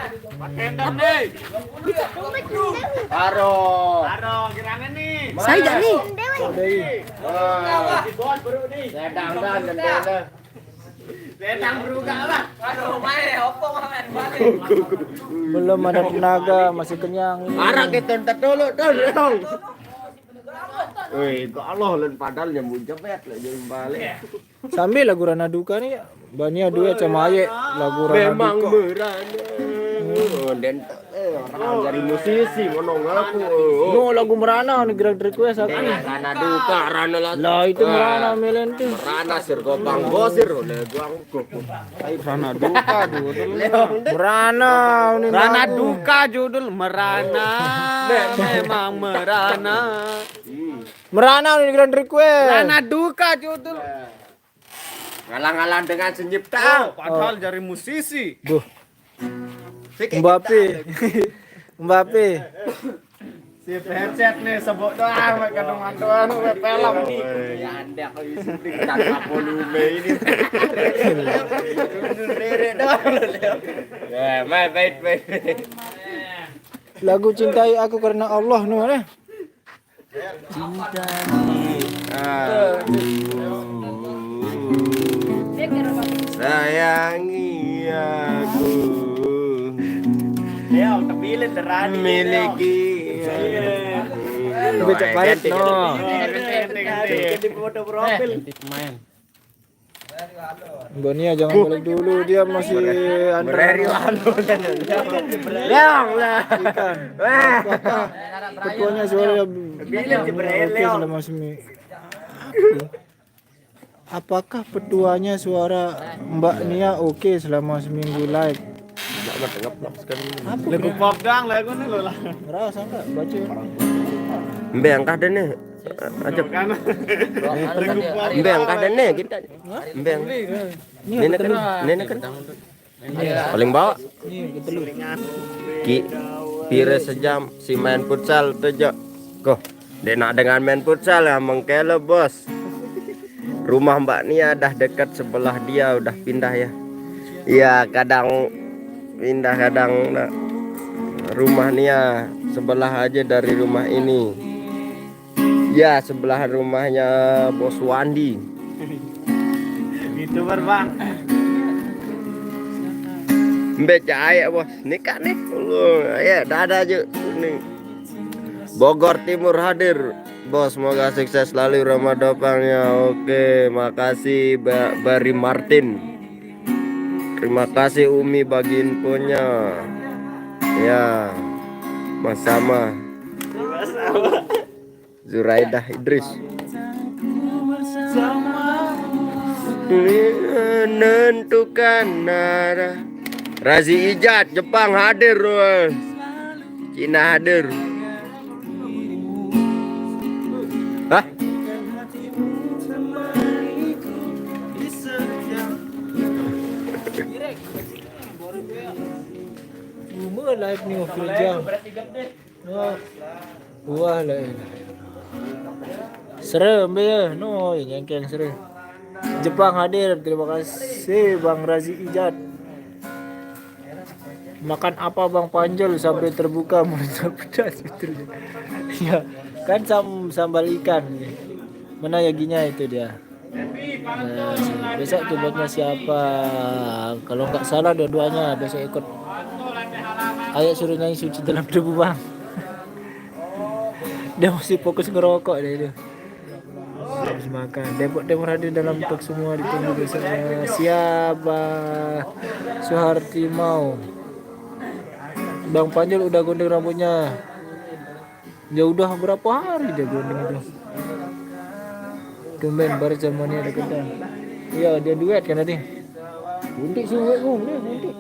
Saya dah nih. Belum ada tenaga, masih kenyang. Arah kita entar dulu dong. Wih, kok Allah len padahal nyambung jepet lah jadi balik. Sambil lagu Rana Duka nih, Bania duet sama Aye lagu Rana Memang Duka. merana. Dan orang dari musisi ngono ngaku. No lagu Merana nih gerak request aku. Rana Duka, Rana Lah itu Merana Melen tuh. Rana sir gopang gosir oleh gua Rana Duka judul. Merana ini Rana lagu. Duka judul Merana. Memang merana. Merana nih gerak request. Rana Duka judul. Ngalang-ngalang dengan senyipta. Padahal dari musisi. Duh. Mbappe. Mbappe. Si headset nih sebut doang kadang-kadang film nih. Ya anda kalau syuting tanpa volume ini. Rere doang. Ya, baik. Lagu Cintai Aku Karena Allah nih mana? Sayangi aku. Ya, kepilih derani. Miliki. Becak parit no. Ganti foto profil. Pemain. Bania jangan balik dulu, dia masih Bereri antara Leong lah. ikan. Ketuanya suara oke selama seminggu. Apakah petuanya suara Mbak Nia oke selama seminggu live? Lagu pop doang lagu nih lo lah. Rasa enggak baca? Mbe angkah deh nih. Ajak. Mbe angkah deh nih kita. Mbe. Nenek kan. Paling bawah. Nih ketelur. Ki pire sejam si main futsal tuh Jo. Kok nak dengan main futsal ya mengkele bos. Rumah Mbak Nia dah dekat sebelah dia udah pindah ya. Iya kadang pindah kadang nah. Rumah Nia sebelah aja dari rumah ini. Ya sebelah rumahnya Bos Wandi. Gitu Bang. Beca aja bos, nikah nih. Ya ada aja nih. Bogor Timur hadir. Bos semoga sukses selalu Ramadopangnya. Oke, makasih Bari Martin. Terima kasih Umi bagi infonya. Ya, Mas Sama. Zuraidah Idris. Menentukan arah. Razi Ijat Jepang hadir, bos. Cina hadir. Hah? Cuma live nih kerja. Wah lah. Serem ya, no yang serem. Jepang hadir, terima kasih Bang Razi Ijat. Makan apa Bang Panjol sampai terbuka mulut pedas betul. Ya, kan sambal ikan. Mana yaginya itu dia. Besok tuh buatnya siapa? Kalau nggak salah dua-duanya besok ikut. Ayo suruh nyanyi suci dalam debu Bang. Dia masih fokus ngerokok dia itu. Habis makan. Depok Timur hadir dalam talk semua ditunggu besoknya. Siapa? Suharti mau. Bang Panjol udah gondeng rambutnya. Ya udah berapa hari dia gondeng itu. Tumben baru zamannya ada kedang. Iya dia duet kan tadi. Buntik suwe gundik buntik.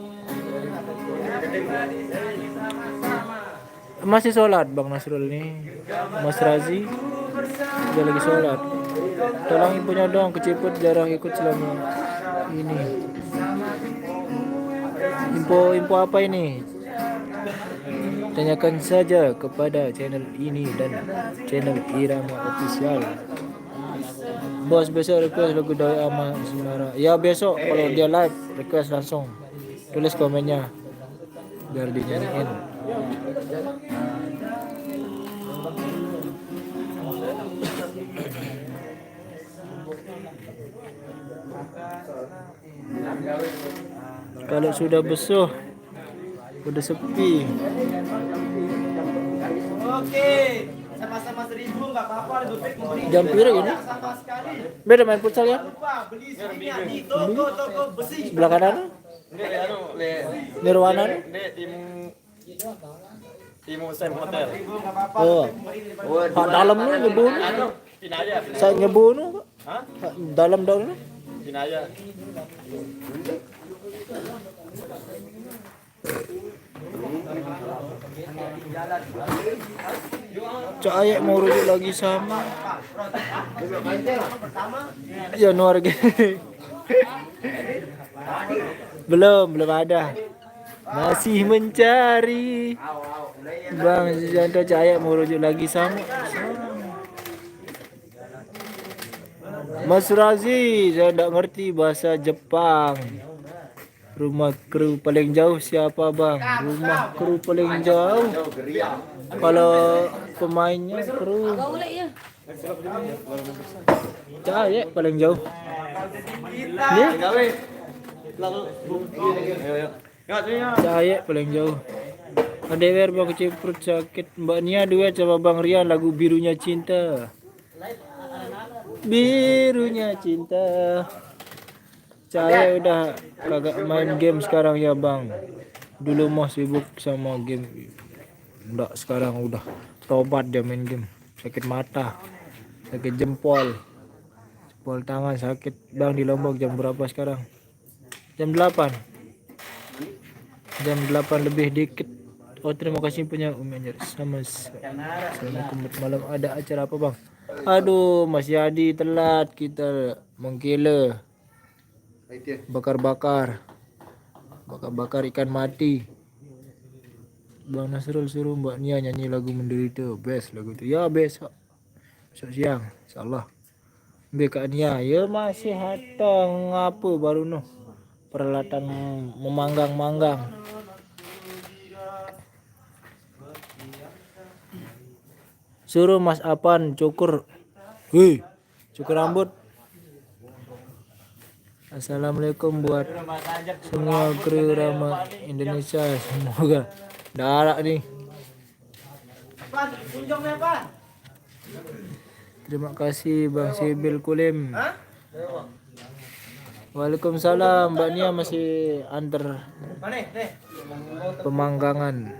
Masih sholat Bang Nasrul nih. Mas Razi dia lagi sholat. Tolong ibunya dong, keceput jarang ikut selama ini. Info apa ini? Tanyakan saja kepada channel ini dan channel Irama Official. Bos besok request lagu Doi Ama Semara. Ya besok kalau dia live request langsung tulis komennya biar dinyanyiin. Kalau sudah besuh udah sepi. Oke, sama-sama 1.000 nggak apa-apa, lebih baik memberi Jam pira ini? sama sekali. Beda main futsal ya? Lupa beli sininya di toko besi. Sebelah kanan? Nirwana? Timu Sam Hotel. Oh. Pak dalam nih nyebu nih. Saya nyebu nih. Dalam. Kinaya. Cahaya mau rujuk lagi sama Januari gini. belum ada, masih mencari Bang Janto. Cahaya mau rujuk lagi sama Mas Razi. Saya tidak ngerti bahasa Jepang. Rumah kru paling jauh siapa Bang? Rumah kru paling jauh kalau pemainnya kru Cahaya paling jauh. Nih Cahaya paling jauh. Adewer Bang Keciprut sakit. Mbak Nia duet sama Bang Rian lagu Birunya Cinta. Birunya Cinta. Cahaya udah kagak main game sekarang ya Bang. Dulu mah sibuk sama game. Enggak, sekarang udah tobat dia main game. Sakit mata, sakit jempol tangan sakit Bang. Di Lombok jam berapa sekarang? Jam 8 lebih dikit. Oh terima kasih punya Umi Anjar. Assalamualaikum malam. Ada acara apa Bang? Aduh Mas Yadi telat kita mengkila. Bakar ikan mati. Bang Nasrul suruh Mbak Nia nyanyi lagu Menderita. Best lagu itu. Ya besok siang insyaallah. Mbak Nia ya masih hatang ngapa baru noh peralatan memanggang. Suruh Mas Apan cukur. Cukur rambut. Assalamualaikum buat semua kru Rama Indonesia. Semoga darah nih. Terima kasih Bang Sibil Kulim. Waalaikumsalam. Mbak Nia masih antar pemanggangan.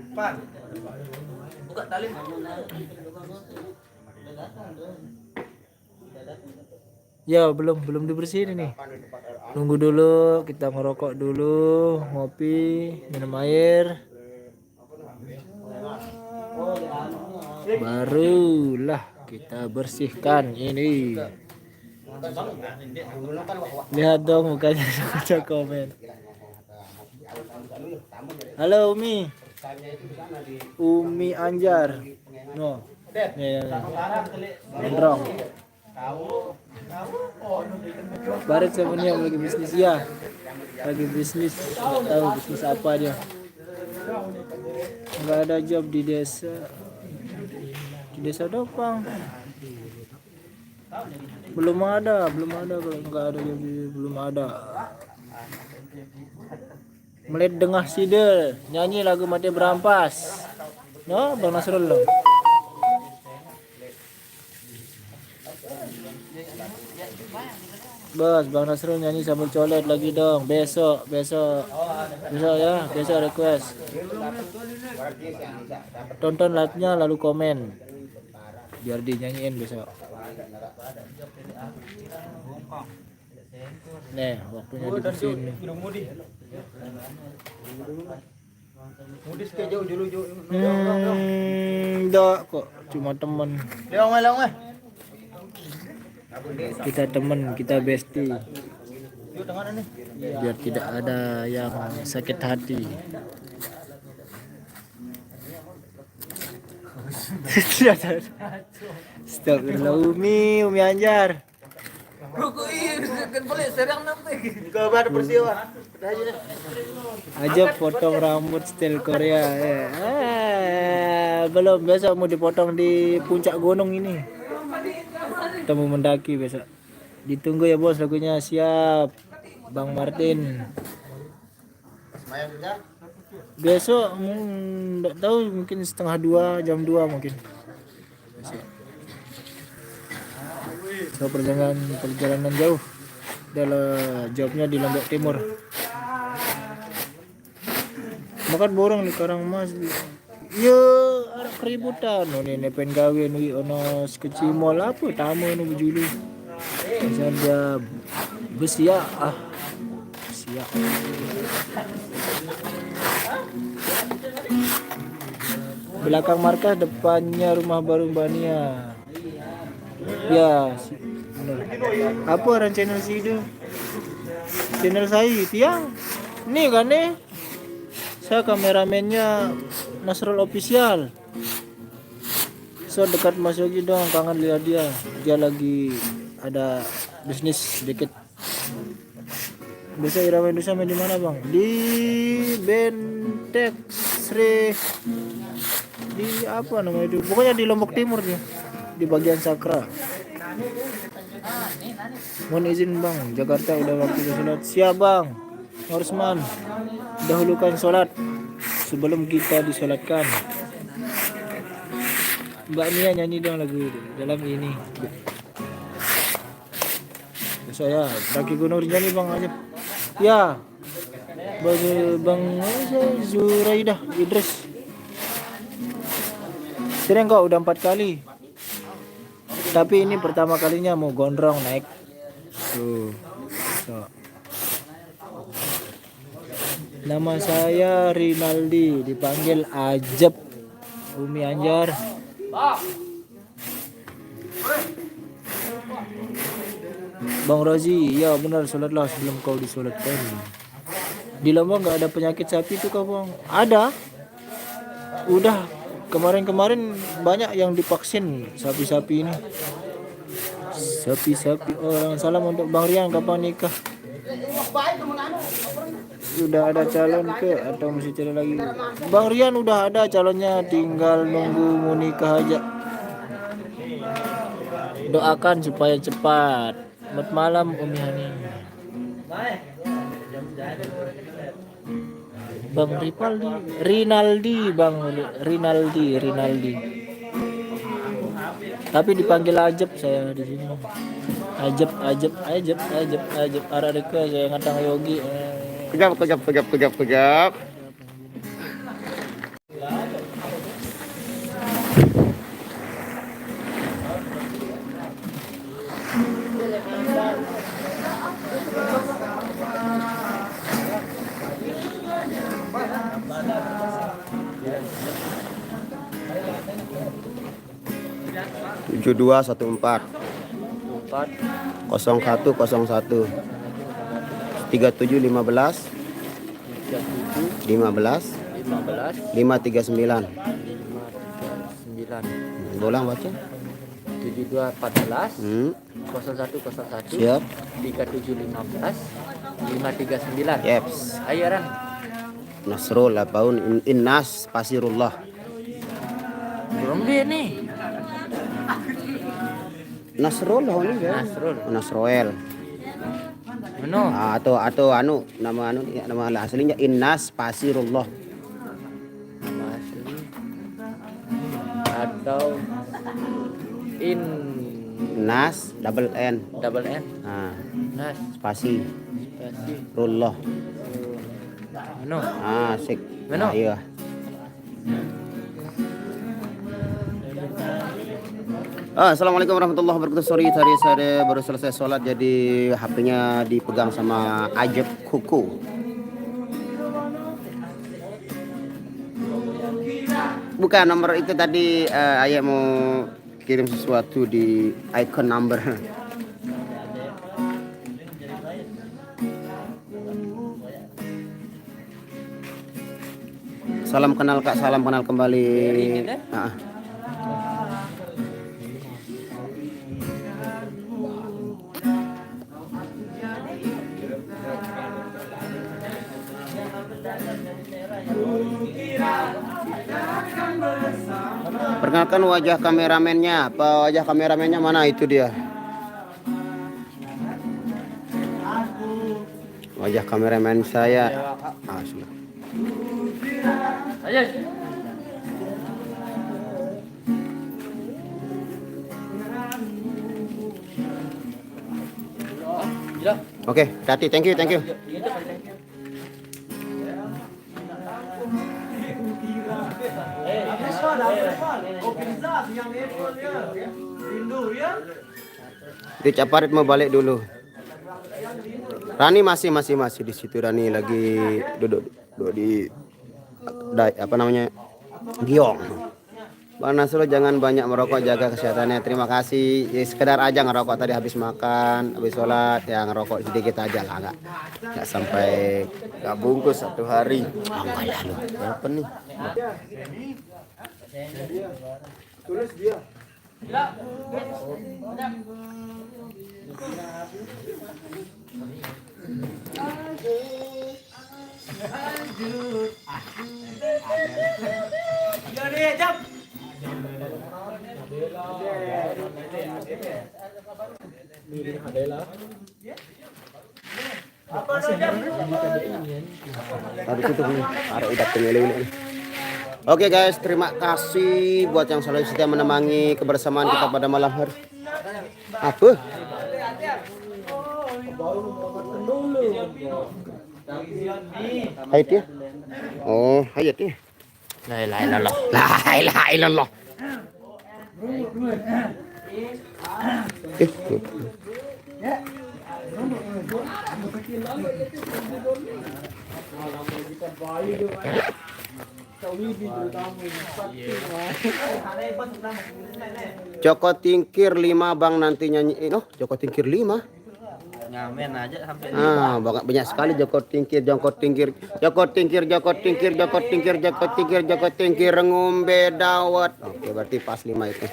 Buka tali. Ya belum dibersihin ini. Tunggu dulu, kita ngerokok dulu, ngopi, minum air. Barulah kita bersihkan ini. Lihat dong mukanya baca komen. Halo Umi Anjar. No. Ya. Mendrong. Barat sama Nia lagi bisnis ya. Lagi bisnis, nggak tahu bisnis apa dia. Nggak ada job di desa. Di desa Dopang. Belum ada kalau nggak ada job belum ada. Melihat dengah sidel nyanyi lagu Mati Berampas. No, Bang Nasrul loh. Bos, Bang Nasrul nyanyi sambil colet lagi dong. Besok ya, besok request. Tonton live-nya lalu komen. Biar dinyanyiin besok. Nih, waktunya dibersihin nih. Mudis ke jauh dulu jauh. Enggak kok, cuma teman. Leong eh. Kita teman, kita bestie. Yuk tangan nih. Biar tidak ada yang sakit hati. Astagfirullah, Umi Anjar. Kabar peristiwa. Aja potong rambut style Korea. Belum, besok mau dipotong di puncak gunung ini. Kita mau mendaki besok. Ditunggu ya bos lagunya, siap. Bang Martin. Besok enggak tahu, mungkin setengah 2, jam 2 mungkin. So, perjalanan jauh. Dalam jawabnya di Lombok Timur. Makan borong di Karangmas. Ya, ada keributan. Ini nepen gawe nui ono skecimol apa tamu nu bujulu. Saja besia besia. Belakang markas, depannya rumah baru Mbak Nia. Ya, benar. Apa orang channel sih itu? Channel saya tiang. Nih kan nih. Saya kameramennya Nasrul Official. So dekat Mas Yogi dong, kangen lihat dia. Dia lagi ada bisnis sedikit. Bisa Irawan Indonesia main di mana bang? Di Bentek Sri. Di apa namanya itu? Pokoknya di Lombok Timur dia. Di bagian Sakra. Mohon izin bang, Jakarta udah waktu sholat. Siap bang, Horsman. Dahulukan sholat sebelum kita disolatkan. Mbak Nia nyanyi dong lagu dalam ini. Saya kaki gunung nyanyi bang aja. Ya, bang Zuraidah Idris. Sering kok udah 4 kali. Tapi ini pertama kalinya mau gondrong naik. Tuh. So. Nama saya Rinaldi, dipanggil Ajab. Umi Anjar. Bang Rozi, ya benar, sholatlah sebelum kau disolatkan. Di Lombok nggak ada penyakit sapi tuh kau bang? Ada. Udah kemarin banyak yang divaksin sapi-sapi ini. Sapi-sapi. Oh, salam untuk Bang Rian, kapan nikah? Sudah ada calon ke atau masih cari lagi? Bang Rian udah ada calonnya, tinggal nunggu mau nikah aja. Doakan supaya cepat. Selamat malam Umi Hani. Bang Rinaldi. Tapi dipanggil Ajab saya di sini. Ajab. Arek saya ngatang Yogi. Kejap. 7214 0101 3715 539. Bolang baca. 7214 0101 Siap. 3715 539. Yeps. Ayo Ran. Nasrul apaun innas pasirullah. Belum dia nih. Nasrul lah ini ya. Nasroel. Mano? Atau nama aslinya innas pasirullah. Atau Nas double N. Nah, Nas spasi spasi rullah. Mano? Sik. Mana? Iya. Assalamualaikum warahmatullahi wabarakatuh. Sorry tadi saya baru selesai sholat, jadi HP-nya dipegang sama Ajab Kuku. Bukan nomor itu tadi ayah mau kirim sesuatu di icon number. Salam kenal Kak, salam kenal kembali. Ah. Perkenalkan wajah kameramennya. Apa wajah kameramennya mana itu dia? Wajah kameramen saya. Ah, sudah. Oke, hati, thank you, thank you. Di Caparit mau balik dulu. Rani masih di situ. Rani lagi duduk di apa namanya, giong. Bang Nasrul jangan banyak merokok, jaga kesehatannya. Terima kasih. Ya, sekedar aja ngerokok tadi habis makan, habis sholat ya ngerokok sedikit aja lah, nggak sampai nggak bungkus satu hari. Oh, enggak lalu. Apa nih? Tulis dia. Oke guys, terima kasih buat yang selalu setia menemani kebersamaan kita pada malam hari. Apa? Hayat ya? Oh, hayat ya? La ilaha illallah. La ilaha illallah. Joko Tingkir 5 bang nanti nyanyi. Joko Tingkir 5. Ngamen aja sampai Banyak sekali Joko Tingkir ngombe dawet. Oke, berarti pas 5 itu.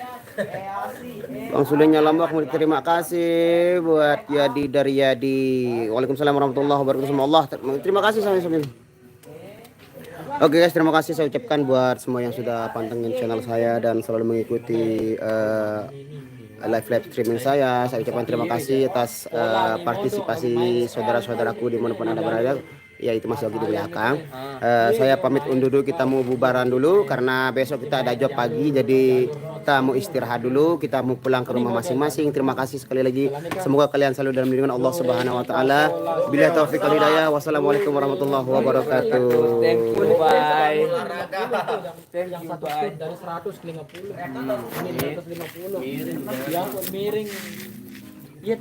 Bang Sulenya Lambak, terima kasih buat Yadi dari Yadi. Waalaikumsalam warahmatullahi wabarakatuh. Terima kasih sampai. Oke guys, terima kasih saya ucapkan buat semua yang sudah pantengin channel saya dan selalu mengikuti live streaming saya. Saya ucapkan terima kasih atas partisipasi saudara-saudaraku di mana pun Anda berada. Ya, itu masih lagi di belakang. Saya pamit undur dulu, kita mau bubaran dulu karena besok kita ada job pagi, jadi kita mau istirahat dulu, kita mau pulang ke rumah masing-masing. Terima kasih sekali lagi. Semoga kalian selalu dalam lindungan Allah Subhanahu wa taala. Billahi taufiq wal hidayah. Wassalamualaikum warahmatullahi wabarakatuh. Thank you, bye. Yang 1 stick dari 100 ke 50. Ini 150. Yang miring. Iya,